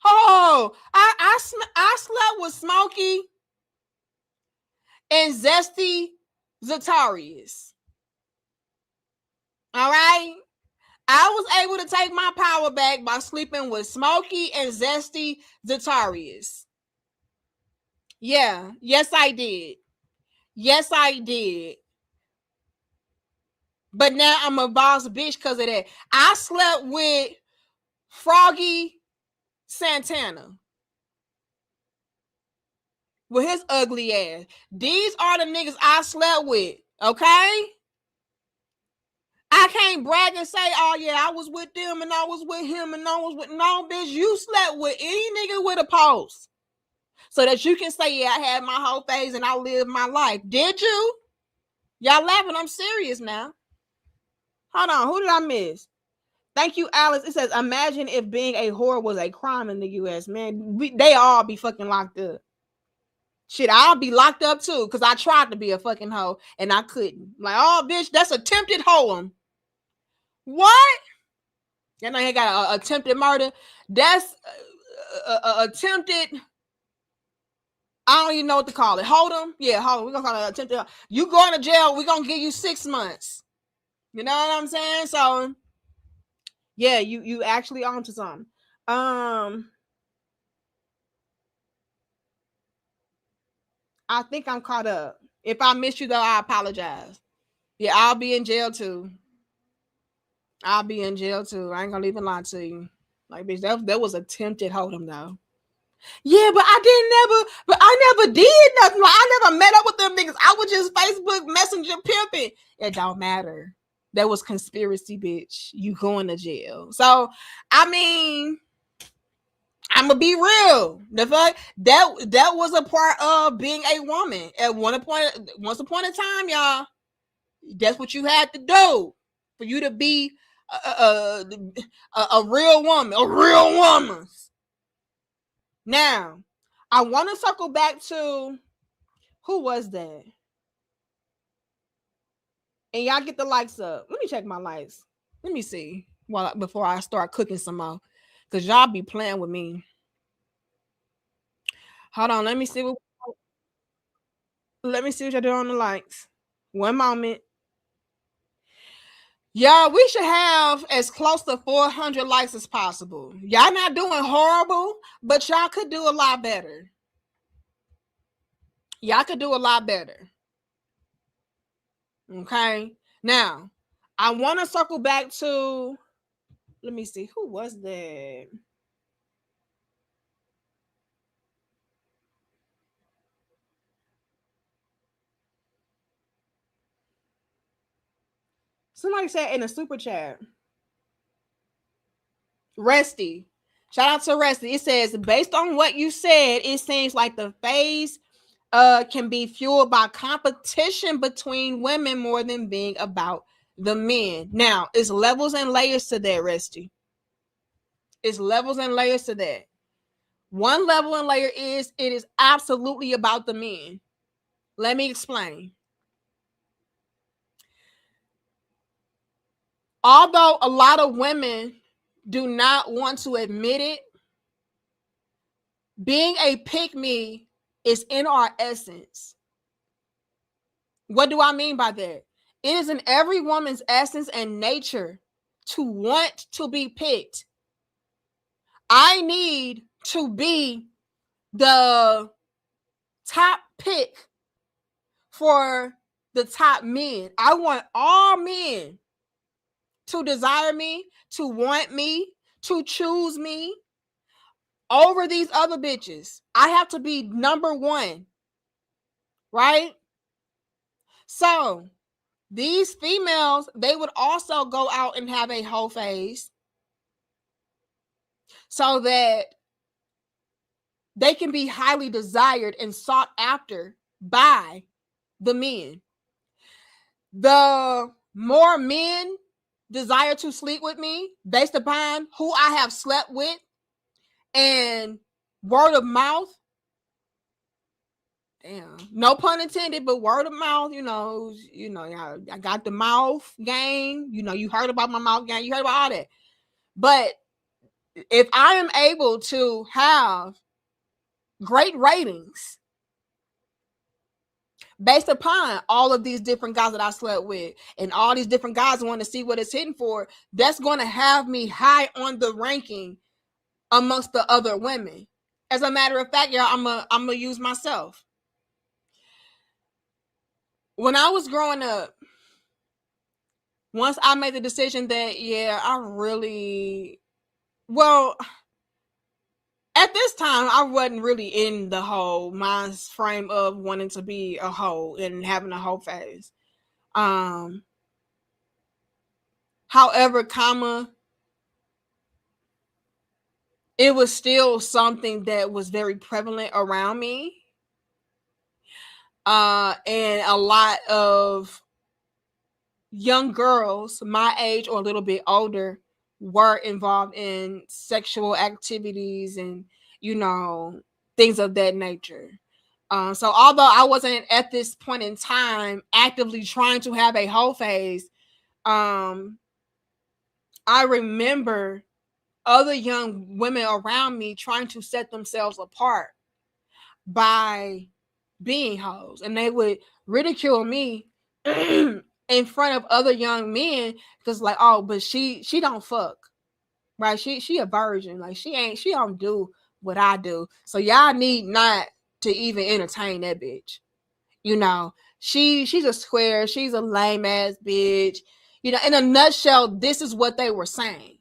Oh, I slept with Smokey and Zesty Zatarius. All right. I was able to take my power back by sleeping with Smokey and Zesty Zatarius. Yeah. Yes, I did. Yes, I did. But now I'm a boss bitch because of that. I slept with Froggy Santana with his ugly ass. These are the niggas I slept with, okay? I can't brag and say, oh yeah, I was with them and I was with him and I was with, no, bitch, you slept with any nigga with a post so that you can say, yeah, I had my whole phase and I lived my life. Did you? Y'all laughing, I'm serious now. Hold on, who did I miss? Thank you, Alice. It says, imagine if being a whore was a crime in the U.S. Man, they all be fucking locked up. Shit, I'll be locked up too because I tried to be a fucking hoe and I couldn't. Like, oh, bitch, that's attempted hoeing. What? You know, he got a attempted murder. That's attempted. I don't even know what to call it. Hold them. Yeah, hold them. We're going to call it attempted. You going to jail, we're going to give you 6 months. You know what I'm saying? So, yeah, you actually onto something. I think I'm caught up. If I missed you, though, I apologize. Yeah, I'll be in jail, too. I'll be in jail, too. I ain't going to even lie to you. Like, bitch, that was attempted hold'em, though. Yeah, but I never did nothing. Like, I never met up with them niggas. I was just Facebook Messenger pimping. It don't matter. That was conspiracy, bitch. You going to jail. So, I mean, I'm gonna be real. The fuck that was a part of being a woman. At once upon a time, y'all. That's what you had to do for you to be a real woman. A real woman. Now, I want to circle back to who was that? And y'all get the likes up. Let me check my likes. Let me see before I start cooking some more. Because y'all be playing with me. Hold on. Let me see what y'all do on the likes. One moment. Y'all, we should have as close to 400 likes as possible. Y'all not doing horrible, but y'all could do a lot better. Y'all could do a lot better. Okay. Now, I want to circle back to, let me see, who was that? Somebody said in a super chat. Resty. Shout out to Resty. It says, based on what you said, it seems like the phase can be fueled by competition between women more than being about the men. Now, it's levels and layers to that, Resty. It's levels and layers to that. One level and layer is it is absolutely about the men. Let me explain. Although a lot of women do not want to admit it, being a pick-me is in our essence. What do I mean by that? It is in every woman's essence and nature to want to be picked. I need to be the top pick for the top men. I want all men to desire me, to want me, to choose me over these other bitches. I have to be number one, right? So these females, they would also go out and have a whole phase so that they can be highly desired and sought after by the men. The more men desire to sleep with me based upon who I have slept with and word of mouth. Damn, no pun intended, but word of mouth, I got the mouth game. You heard about my mouth game. You heard about all that. But if I am able to have great ratings based upon all of these different guys that I slept with and all these different guys want to see what it's hitting for, that's going to have me high on the ranking amongst the other women. As a matter of fact, y'all, I'm gonna use myself. When I was growing up, once I made the decision that, yeah, I really, well, at this time, I wasn't really in the whole mind frame of wanting to be a hoe and having a hoe phase. However, it was still something that was very prevalent around me. And a lot of young girls my age or a little bit older were involved in sexual activities and, things of that nature. So although I wasn't at this point in time actively trying to have a hoe phase, I remember other young women around me trying to set themselves apart by being hoes, and they would ridicule me in front of other young men because, like, oh, but she don't fuck, right? She a virgin, like she don't do what I do, so y'all need not to even entertain that bitch. She's a square, she's a lame ass bitch. In a nutshell, this is what they were saying.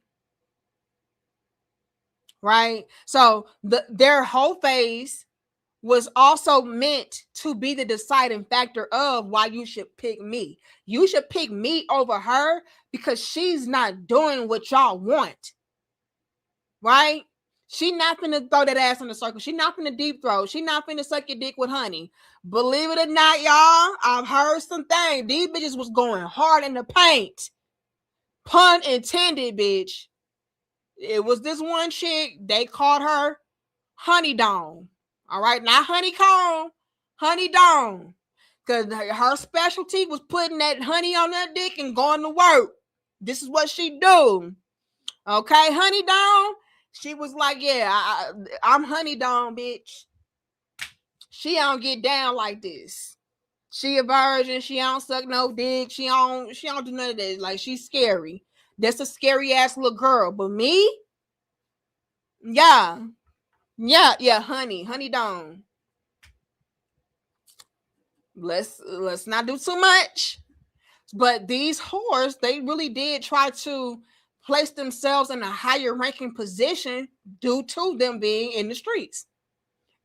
Right? So their whole phase was also meant to be the deciding factor of why you should pick me. You should pick me over her because she's not doing what y'all want. Right? She not finna throw that ass in the circle. She not finna deep throat. She not finna suck your dick with honey. Believe it or not, y'all, I've heard some things. These bitches was going hard in the paint. Pun intended, bitch. It was this one chick, they called her Honey Dome. All right, not honeycomb, Honey Dome. Because her specialty was putting that honey on that dick and going to work. This is what she do. Okay, Honey Dome. She was like, yeah, I'm Honey Dome, bitch. She don't get down like this. She a virgin. She don't suck no dick. She don't do none of that. Like, she's scary. That's a scary ass little girl. But me, yeah, Honey Dome. Let's not do too much. But these whores, they really did try to place themselves in a higher ranking position due to them being in the streets.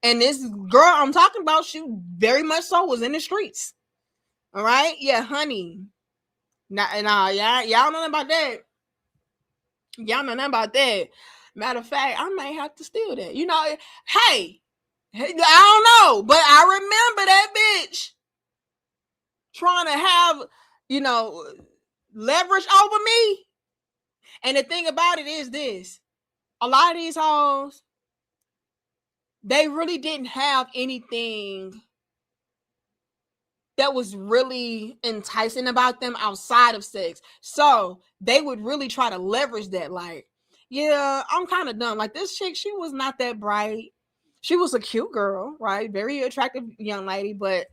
And this girl I'm talking about, she very much so was in the streets. All right? Yeah, honey. Nah, y'all know nothing about that. Y'all know nothing about that. Matter of fact, I might have to steal that. Hey, I don't know, but I remember that bitch trying to have, leverage over me. And the thing about it is this. A lot of these hoes, they really didn't have anything that was really enticing about them outside of sex. So they would really try to leverage that. Like, yeah, I'm kind of done. Like, this chick, she was not that bright. She was a cute girl, right? Very attractive young lady, but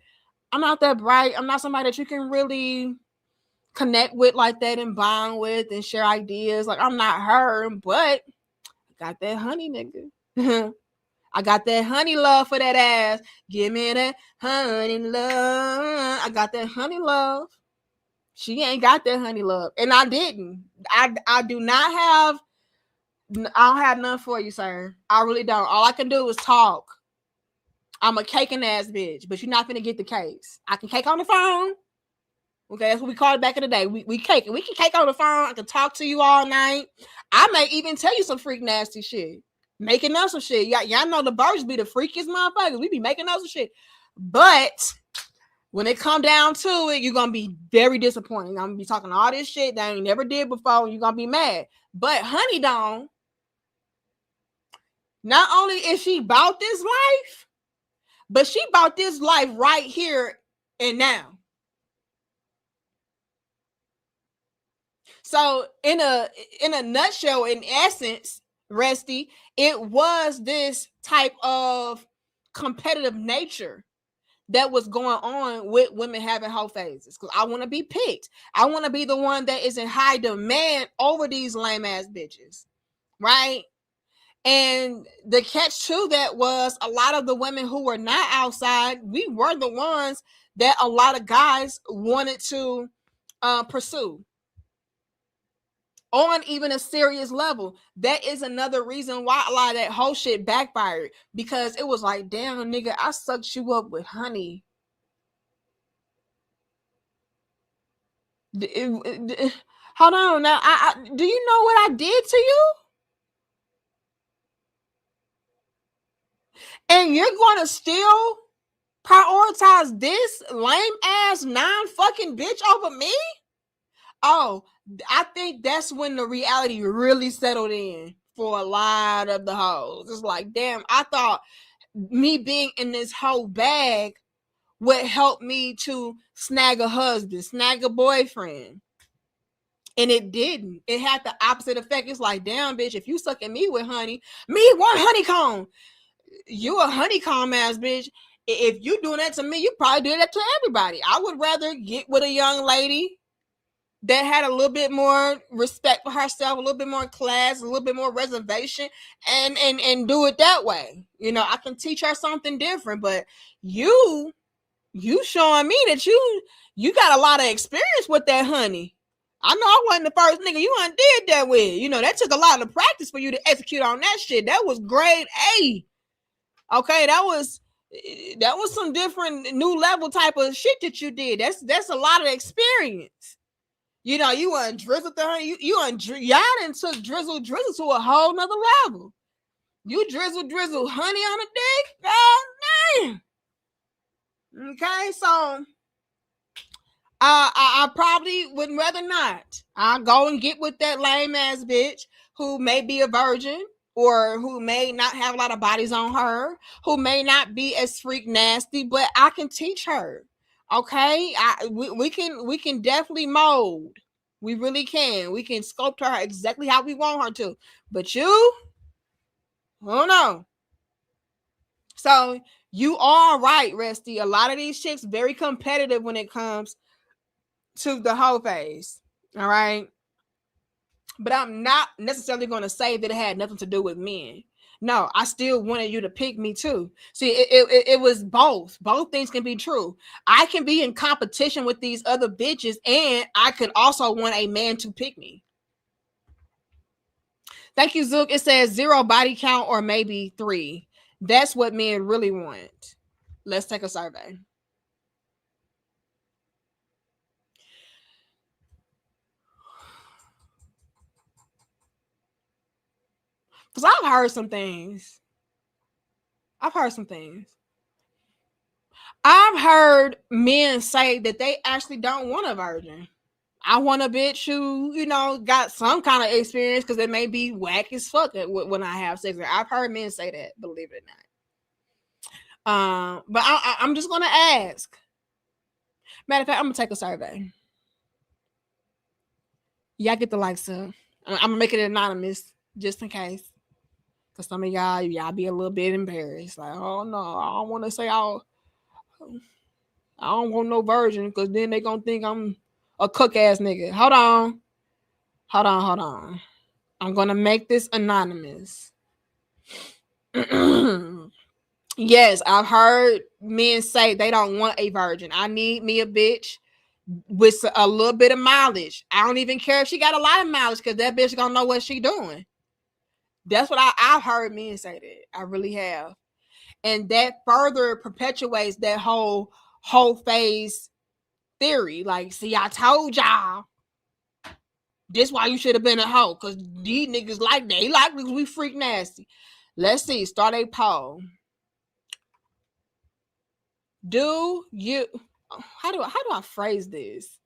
I'm not that bright. I'm not somebody that you can really connect with like that and bond with and share ideas. Like, I'm not her, but I got that honey, nigga. I got that honey love for that ass. Give me that honey love. I got that honey love. She ain't got that honey love. And I didn't. I do not have, I don't have none for you, sir. I really don't. All I can do is talk. I'm a caking ass bitch, but you're not gonna get the cakes. I can cake on the phone. Okay, that's what we called it back in the day. We cake. We can cake on the phone. I can talk to you all night. I may even tell you some freak nasty shit. Making up some shit. Y'all know the birds be the freakiest motherfuckers. We be making up some shit. But when it come down to it, you're going to be very disappointed. I'm going to be talking all this shit that I ain't never did before. You're going to be mad. But Honey Dome, not only is she about this life, but she about this life right here and now. So in a nutshell, in essence, Resty, it was this type of competitive nature that was going on with women having whole phases. Because I want to be picked. I want to be the one that is in high demand over these lame ass bitches. Right? And the catch to that was a lot of the women who were not outside, we were the ones that a lot of guys wanted to pursue on even a serious level. That is another reason why a lot of that whole shit backfired, because it was like, damn, nigga, I sucked you up with honey. Hold on now. Do you know what I did to you? And you're going to still prioritize this lame ass non-fucking bitch over me? Oh, I think that's when the reality really settled in for a lot of the hoes. It's like, damn, I thought me being in this whole bag would help me to snag a husband, snag a boyfriend. And it didn't. It had the opposite effect. It's like, damn, bitch, if you sucking me with honey, me one honeycomb. You a honeycomb ass bitch. If you doing that to me, you probably do that to everybody. I would rather get with a young lady that had a little bit more respect for herself, a little bit more class, a little bit more reservation, and do it that way. You know, I can teach her something different, but you showing me that you got a lot of experience with that honey. I know I wasn't the first nigga you did that with. You know, that took a lot of practice for you to execute on that shit. That was grade A. Okay, that was some different new level type of shit that you did. That's a lot of experience. You know, you drizzle the honey. Y'all done took drizzle to a whole nother level. You drizzle honey on a dick? God damn. Okay, so I probably would rather not. I'll go and get with that lame ass bitch who may be a virgin, or who may not have a lot of bodies on her, who may not be as freak nasty, but I can teach her. Okay, we can definitely mold. We really can. We can sculpt her exactly how we want her to. But you, oh no. So you are right, Resty. A lot of these chicks very competitive when it comes to the whole phase. All right. But I'm not necessarily going to say that it had nothing to do with men. No, I still wanted you to pick me too. See, it was both. Both things can be true. I can be in competition with these other bitches, and I could also want a man to pick me. Thank you, Zook. It says 0 body count or maybe 3. That's what men really want. Let's take a survey. Because I've heard some things. I've heard men say that they actually don't want a virgin. I want a bitch who, you know, got some kind of experience, because it may be whack as fuck when I have sex. I've heard men say that, believe it or not. But I'm just going to ask. Matter of fact, I'm going to take a survey. Y'all get the likes up. I'm going to make it anonymous just in case. Because some of y'all be a little bit embarrassed. Like, oh no, I don't want to say I don't want no virgin, because then they going to think I'm a cook ass nigga. Hold on. I'm going to make this anonymous. Yes, I've heard men say they don't want a virgin. I need me a bitch with a little bit of mileage. I don't even care if she got a lot of mileage, because that bitch gonna know what she doing. That's what I've heard men say that. I really have. And that further perpetuates that whole phase theory. Like, see, I told y'all. This why you should have been a hoe, because these niggas like that. They like because we freak nasty. Let's see. Start a poll. Do you... How do I phrase this?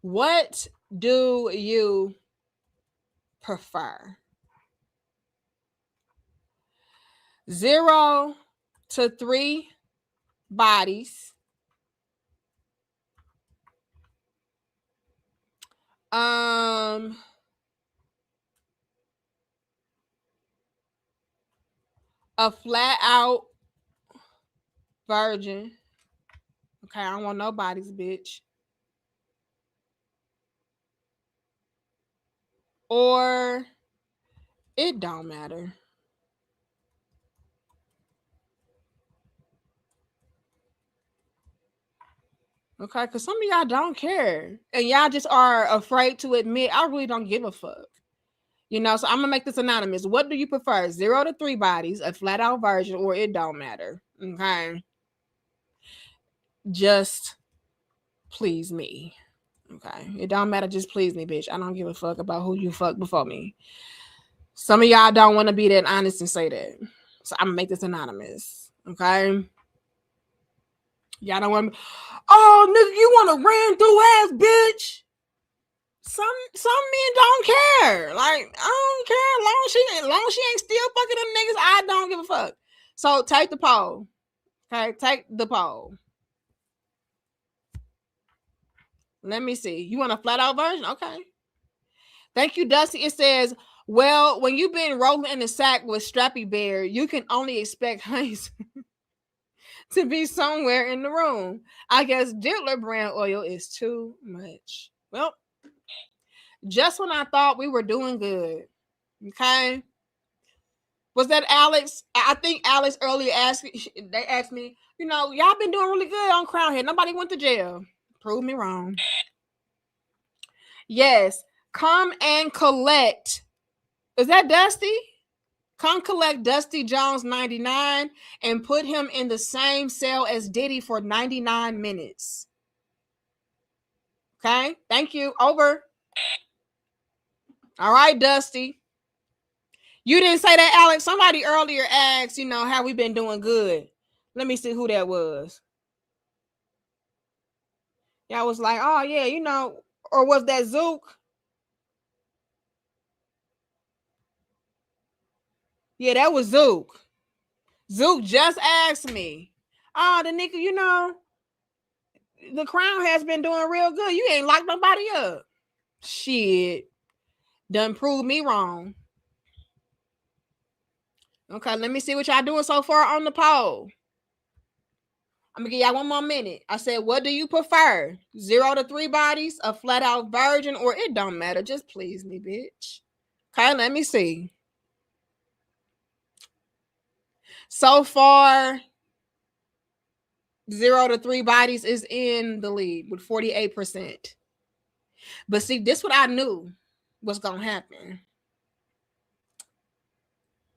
What do you prefer? 0 to 3 bodies, A flat out virgin. Okay, I don't want nobody's bitch. Or it don't matter. Okay, because some of y'all don't care. And y'all just are afraid to admit, I really don't give a fuck. You know, so I'm gonna make this anonymous. What do you prefer? 0 to 3 bodies, a flat out version, or it don't matter? Okay. Just please me. Okay. It don't matter, just please me, bitch. I don't give a fuck about who you fuck before me. Some of y'all don't want to be that honest and say that. So I'm gonna make this anonymous. Okay. Y'all don't want to. Oh, nigga, you want to ran through ass, bitch? Some men don't care. Like, I don't care. Long as she ain't still fucking them niggas, I don't give a fuck. So take the poll. Okay, take the poll. Let me see. You want a flat out version? Okay. Thank you, Dusty. It says, well, when you've been rolling in the sack with Strappy Bear, you can only expect Heinz to be somewhere in the room. I guess Diddler brand oil is too much. Well, just when I thought we were doing good. Okay. Was that Alex? I think Alex earlier asked me, you know, y'all been doing really good on Crown Head. Nobody went to jail. Prove me wrong. Yes. Come and collect. Is that Dusty? Come collect Dusty Jones 99 and put him in the same cell as Diddy for 99 minutes. Okay. Thank you. Over. All right, Dusty. You didn't say that, Alex. Somebody earlier asked, you know, how we been doing good. Let me see who that was. Y'all was like, oh, yeah, you know, or was that Zook? Yeah, that was Zook. Zook just asked me, oh, the nigga, you know, the Crown has been doing real good. You ain't locked nobody up. Shit. Done proved me wrong. Okay, let me see what y'all doing so far on the poll. I'm gonna give y'all one more minute. I said, what do you prefer? 0 to 3 bodies, a flat out virgin, or it don't matter. Just please me, bitch. Okay, let me see. So far, 0 to 3 bodies is in the lead with 48%. But see, this what I knew was gonna happen.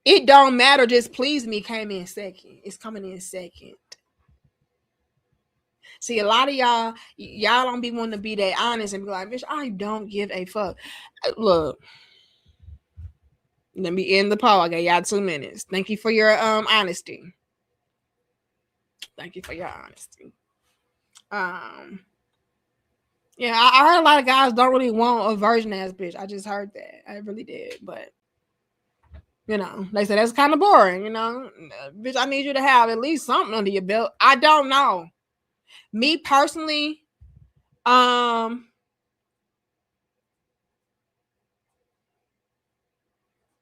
It don't matter, just please me came in second. It's coming in second. See, a lot of y'all don't be wanting to be that honest and be like, bitch, I don't give a fuck. Look, let me end the poll. I got y'all 2 minutes. Thank you for your honesty. Thank you for your honesty. Yeah, I heard a lot of guys don't really want a virgin ass bitch. I just heard that. I really did, but you know, they said that's kind of boring. You know, bitch, I need you to have at least something under your belt. I don't know. Me personally, I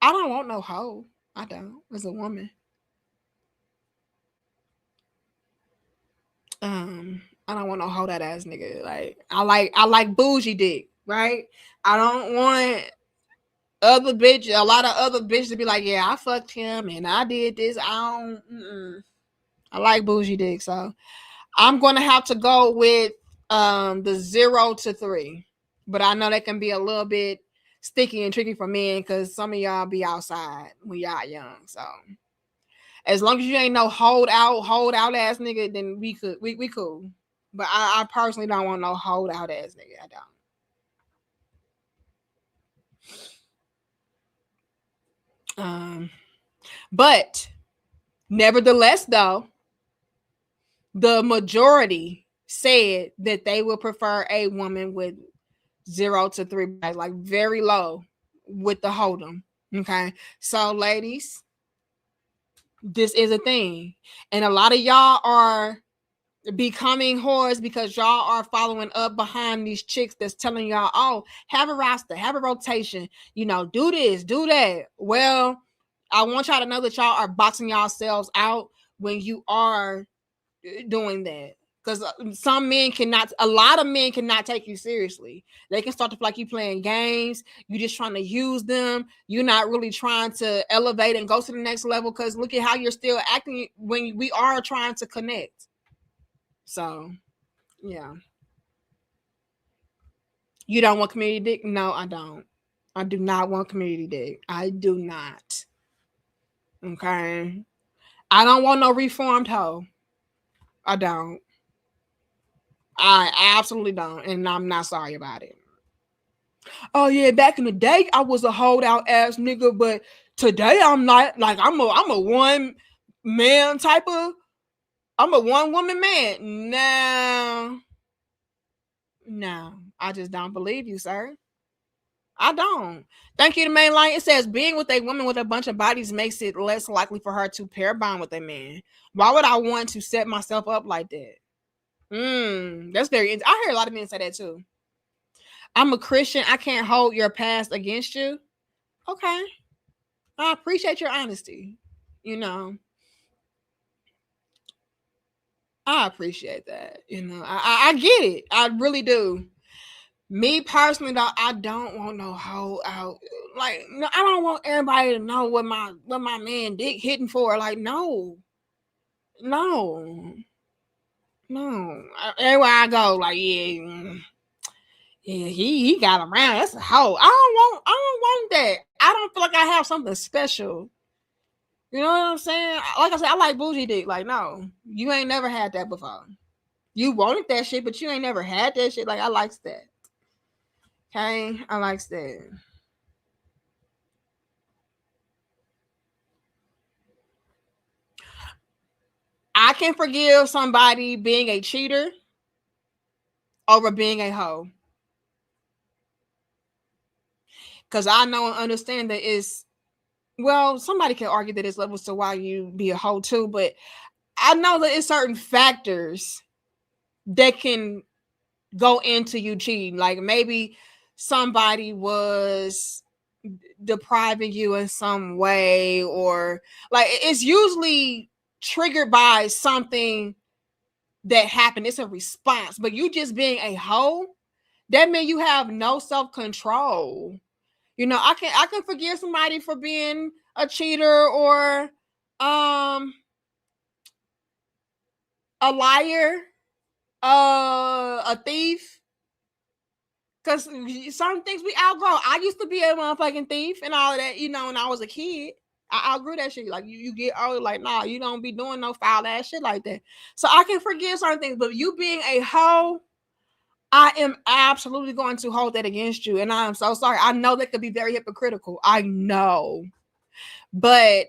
don't want no hoe. I don't, as a woman. I don't want no hoe that ass nigga. Like I like bougie dick, right? I don't want a lot of other bitches to be like, yeah, I fucked him and I did this. I like bougie dick, so I'm gonna have to go with the 0 to 3. But I know that can be a little bit sticky and tricky for men because some of y'all be outside when y'all young. So as long as you ain't no hold out ass nigga, then we cool. But I personally don't want no hold out ass nigga. I don't. But nevertheless, though, the majority said that they would prefer a woman with 0 to 3, like very low with the hold'em. Okay, so ladies, this is a thing, and a lot of y'all are becoming whores because y'all are following up behind these chicks that's telling y'all, oh, have a roster, have a rotation, do this, do that. Well, I want y'all to know that y'all are boxing yourselves out when you are doing that. Because a lot of men cannot take you seriously. They can start to feel like you playing games. You just trying to use them. You're not really trying to elevate and go to the next level, because look at how you're still acting when we are trying to connect. So, yeah. You don't want community dick? No, I don't. I do not want community dick. I do not. Okay? I don't want no reformed hoe. I don't. I absolutely don't. And I'm not sorry about it. Oh, yeah, back in the day, I was a holdout ass nigga, but today I'm not. Like, I'm a one man type of, I'm a one woman man. No, I just don't believe you, sir. I don't. Thank you, the main line. It says being with a woman with a bunch of bodies makes it less likely for her to pair bond with a man. Why would I want to set myself up like that? That's very. I hear a lot of men say that too. I'm a Christian. I can't hold your past against you. Okay. I appreciate your honesty. I appreciate that. I get it. I really do. Me personally, though, I don't want no hoe out. Like, no, I don't want everybody to know what my man dick hitting for. Like, no. Everywhere I go, like, yeah, he got around. That's a hoe. I don't want that. I don't feel like I have something special. You know what I'm saying? Like I said, I like bougie dick. Like, no, you ain't never had that before. You wanted that shit, but you ain't never had that shit. Like, I likes that. Okay, I likes that. I can forgive somebody being a cheater over being a hoe. Because I know and understand that somebody can argue that it's levels to why you be a hoe too, but I know that it's certain factors that can go into you cheating. Like, maybe somebody was depriving you in some way, or like it's usually triggered by something that happened. It's a response. But you just being a hoe, that means you have no self-control. I can forgive somebody for being a cheater or a liar, a thief. Because some things we outgrow. I used to be a motherfucking thief and all of that, when I was a kid. I outgrew that shit. Like, you get older, like, nah, you don't be doing no foul ass shit like that. So I can forgive certain things, but you being a hoe, I am absolutely going to hold that against you. And I am so sorry. I know that could be very hypocritical. I know. But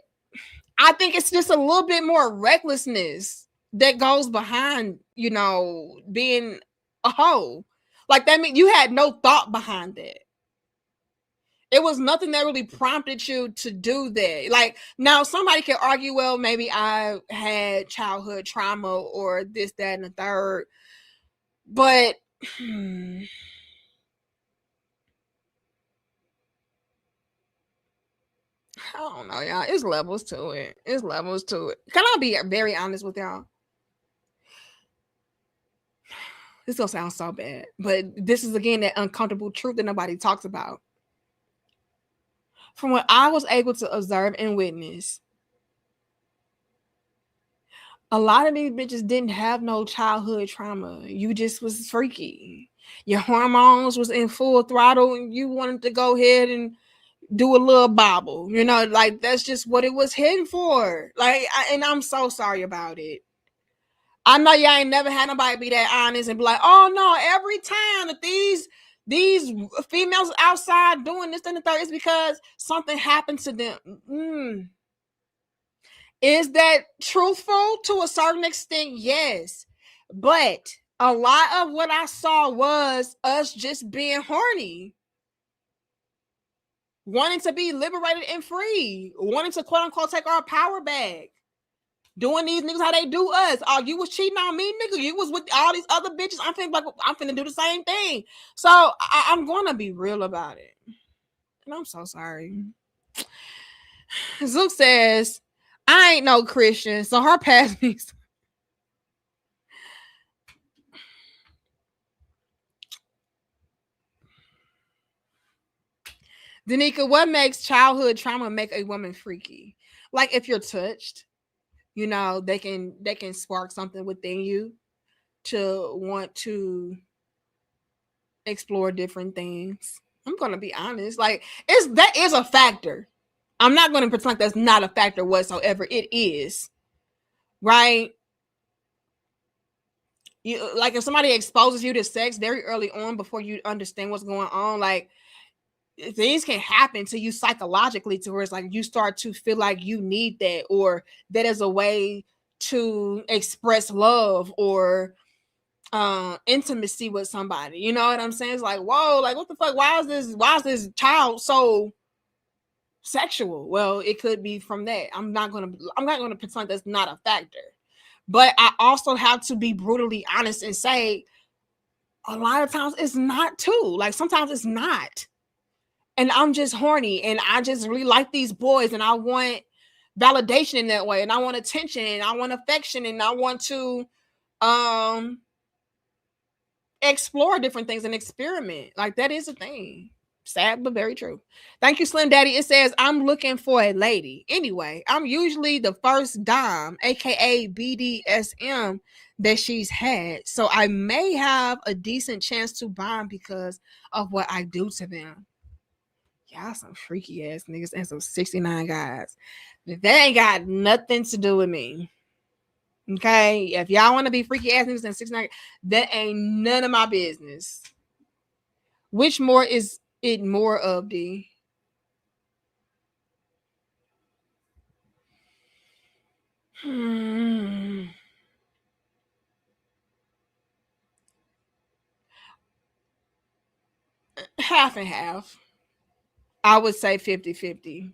I think it's just a little bit more recklessness that goes behind, being a hoe. Like, that means you had no thought behind that. It was nothing that really prompted you to do that. Like, now somebody can argue, well, maybe I had childhood trauma or this, that, and the third. But I don't know, y'all. It's levels to it. Can I be very honest with y'all? This gonna sound so bad, but this is, again, that uncomfortable truth that nobody talks about. From what I was able to observe and witness, a lot of these bitches didn't have no childhood trauma. You just was freaky. Your hormones was in full throttle and you wanted to go ahead and do a little bobble. Like, that's just what it was heading for. Like, and I'm so sorry about it. I know y'all ain't never had nobody be that honest and be like, oh no, every time that these females outside doing this and the third is because something happened to them. Is that truthful to a certain extent? Yes. But a lot of what I saw was us just being horny. Wanting to be liberated and free. Wanting to, quote unquote, take our power back. doing these niggas how they do us. Oh, you was cheating on me, nigga. You was with all these other bitches. I'm finna do the same thing. So I'm gonna be real about it. And I'm so sorry. Zook says, I ain't no Christian, so her past me. Danica, what makes childhood trauma make a woman freaky? Like if you're touched, you know, they can spark something within you to want to explore different things. I'm gonna be honest. Like that is a factor. I'm not gonna pretend like that's not a factor whatsoever. It is. Right? You like if somebody exposes you to sex very early on before you understand what's going on, like things can happen to you psychologically to where it's like you start to feel like you need that, or that is a way to express love or intimacy with somebody. You know what I'm saying? It's like, whoa, like what the fuck? Why is this child so sexual? Well, it could be from that. I'm not gonna pretend that's not a factor. But I also have to be brutally honest and say a lot of times it's not too. Like sometimes it's not. And I'm just horny and I just really like these boys and I want validation in that way and I want attention and I want affection and I want to explore different things and experiment. Like that is a thing. Sad but very true. Thank you, Slim Daddy. It says I'm looking for a lady. Anyway, I'm usually the first dom, aka BDSM, that she's had. So I may have a decent chance to bond because of what I do to them. Y'all some freaky ass niggas and some 69 guys. That ain't got nothing to do with me. Okay? If y'all want to be freaky ass niggas and 69, that ain't none of my business. Which more is it more of, D? Half and half. I would say 50-50.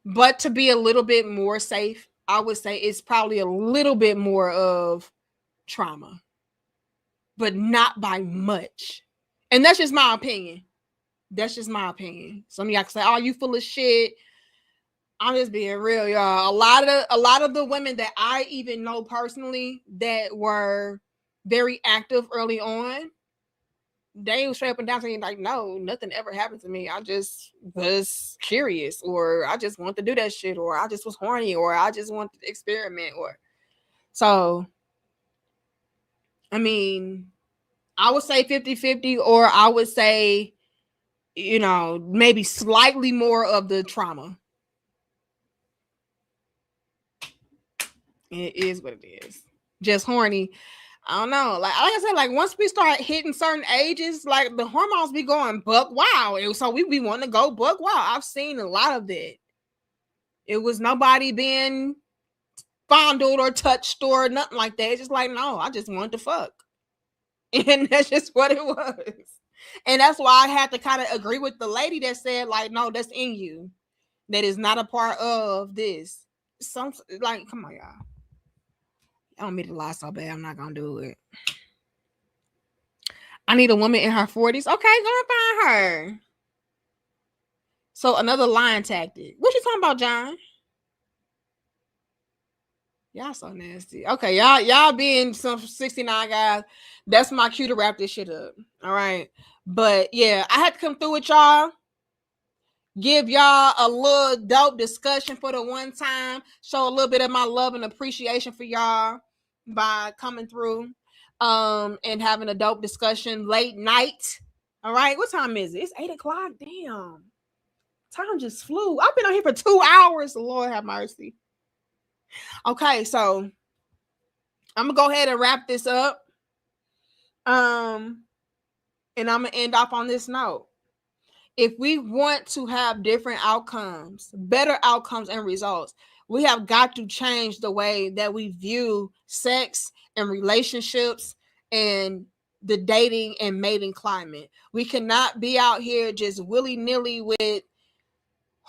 But to be a little bit more safe, I would say it's probably a little bit more of trauma, but not by much. And that's just my opinion. That's just my opinion. Some of y'all can say, "Oh, you full of shit." I'm just being real, y'all. A lot of the women that I even know personally that were very active early on, they was straight up and down saying like, no, nothing ever happened to me. I just was curious, or I just want to do that shit, or I just was horny, or I just want to experiment, or so. I mean, I would say 50-50, or I would say, you know, maybe slightly more of the trauma. It is what it is. Just horny. I don't know. Like I said, like once we start hitting certain ages, like the hormones be going buck wild. And so we be wanting to go buck wild. I've seen a lot of that. It was nobody being fondled or touched or nothing like that. It's just like, no, I just wanted to fuck. And that's just what it was. And that's why I had to kind of agree with the lady that said, like, no, that's in you. That is not a part of this. Some like, come on, y'all. I don't mean to lie so bad. I'm not gonna do it. I need a woman in her 40s. Okay, go and find her. So another lying tactic. What you talking about, John? Y'all so nasty. Okay, y'all being some 69 guys. That's my cue to wrap this shit up. All right. But yeah, I had to come through with y'all. Give y'all a little dope discussion for the one time. Show a little bit of my love and appreciation for y'all by coming through and having a dope discussion late night. All right. What time is it? It's 8 o'clock. Damn. Time just flew. I've been on here for 2 hours. Lord have mercy. Okay, so I'm gonna go ahead and wrap this up. And I'm gonna end off on this note. If we want to have different outcomes, better outcomes and results, we have got to change the way that we view sex and relationships and the dating and mating climate. We cannot be out here just willy-nilly with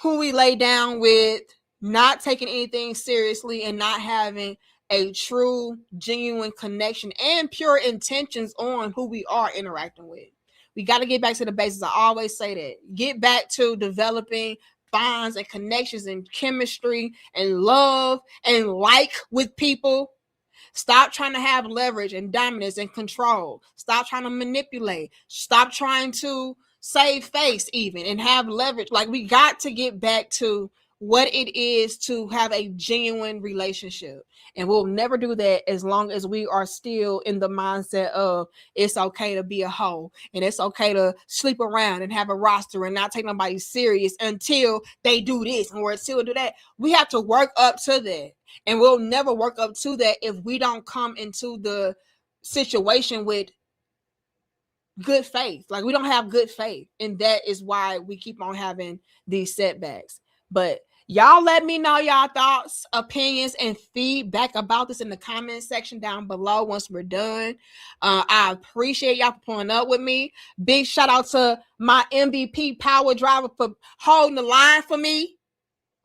who we lay down with, not taking anything seriously, and not having a true, genuine connection and pure intentions on who we are interacting with. We got to get back to the basics. I always say that. Get back to developing bonds and connections and chemistry and love and like with people. Stop trying to have leverage and dominance and control. Stop trying to manipulate. Stop trying to save face even and have leverage. Like, we got to get back to what it is to have a genuine relationship. And we'll never do that as long as we are still in the mindset of it's okay to be a hoe and it's okay to sleep around and have a roster and not take nobody serious until they do this or until do that. We have to work up to that. And we'll never work up to that if we don't come into the situation with good faith. Like, we don't have good faith. And that is why we keep on having these setbacks. But y'all let me know y'all thoughts, opinions, and feedback about this in the comment section down below once we're done. I appreciate y'all for pulling up with me. Big shout out to my MVP power driver for holding the line for me.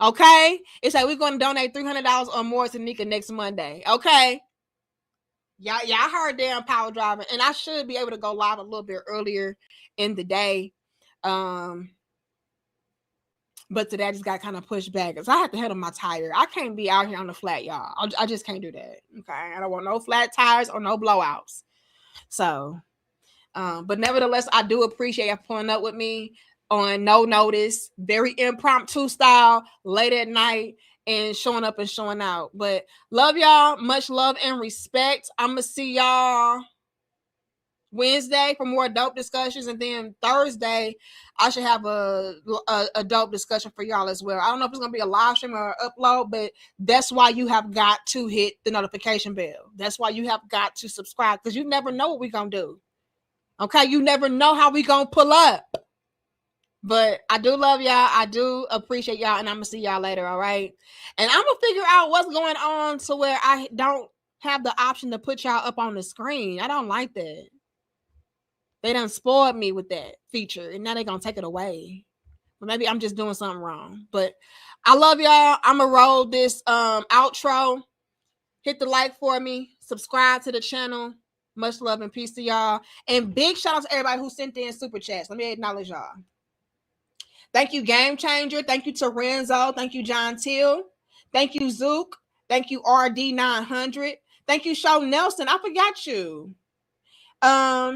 Okay? It's like we're going to donate $300 or more to Nika next Monday. Okay? Y'all heard damn power driver. And I should be able to go live a little bit earlier in the day. But today I just got kind of pushed back because I have to handle my tire. I can't be out here on the flat, y'all. I just can't do that. Okay. I don't want no flat tires or no blowouts. So, but nevertheless, I do appreciate you pulling up with me on no notice, very impromptu style, late at night, and showing up and showing out. But love y'all. Much love and respect. I'm going to see y'all Wednesday for more dope discussions, and then Thursday I should have a dope discussion for y'all as well. I don't know if it's gonna be a live stream or upload, but that's why you have got to hit the notification bell. That's why you have got to subscribe, because you never know what we're gonna do. Okay, you never know how we gonna pull up. But I do love y'all. I do appreciate y'all, and I'm gonna see y'all later. All right, and I'm gonna figure out what's going on to where I don't have the option to put y'all up on the screen. I don't like that. They done spoiled me with that feature, and now they're going to take it away. But maybe I'm just doing something wrong. But I love y'all. I'm going to roll this outro. Hit the like for me. Subscribe to the channel. Much love and peace to y'all. And big shout out to everybody who sent in super chats. Let me acknowledge y'all. Thank you, Game Changer. Thank you to Renzo. Thank you, John Till. Thank you, Zook. Thank you, RD900. Thank you, Show Nelson. I forgot you.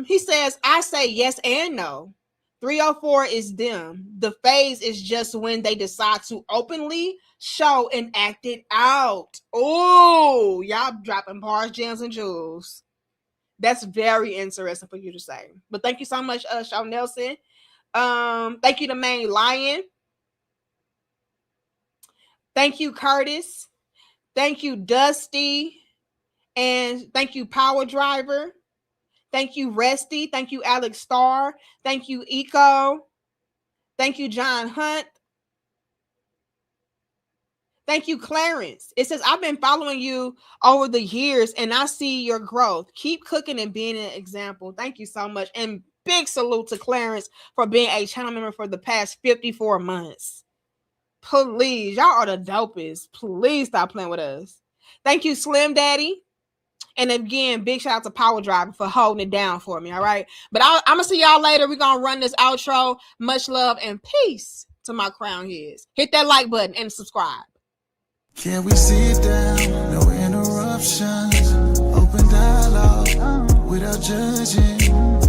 He says, I say yes and no. 304 is them. The phase is just when they decide to openly show and act it out. Oh, y'all dropping bars, gems, and jewels. That's very interesting for you to say. But thank you so much, Show Nelson. Thank you to Main Lion. Thank you, Curtis. Thank you, Dusty. And thank you, Power Driver. Thank you, Resty. Thank you, Alex Starr. Thank you, Eco. Thank you, John Hunt. Thank you, Clarence. It says, I've been following you over the years and I see your growth. Keep cooking and being an example. Thank you so much. And big salute to Clarence for being a channel member for the past 54 months. Please, y'all are the dopest. Please stop playing with us. Thank you, Slim Daddy. And again, big shout out to Power Driver for holding it down for me, all right? But I'm going to see y'all later. We're going to run this outro. Much love and peace to my crown heads. Hit that like button and subscribe. Can we sit down? No interruptions. Open dialogue without judging.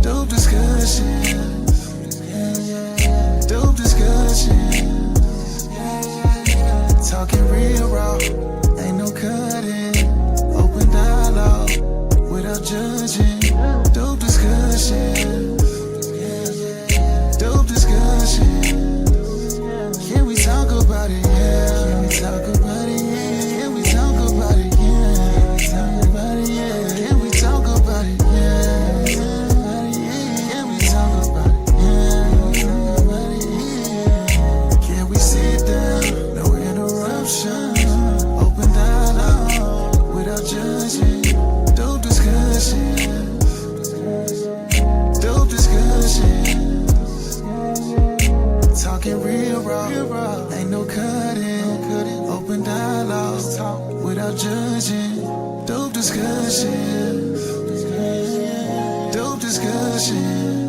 Dope discussions. Yeah. Dope discussions. Yeah. Talking real raw. Ain't no cutting. Open dialogue without judging. Dope discussions. Dope discussions. Can we talk about it? Yeah. Can we talk about it? Yeah. Can we talk about it? Yeah. Can we talk about it? Yeah. Can we talk about it? Yeah. Can we sit down? No interruptions. Open dialogue without judging. Dope discussions. Dope discussions. Talking real raw. Ain't judging. Dope discussion. Dope discussion.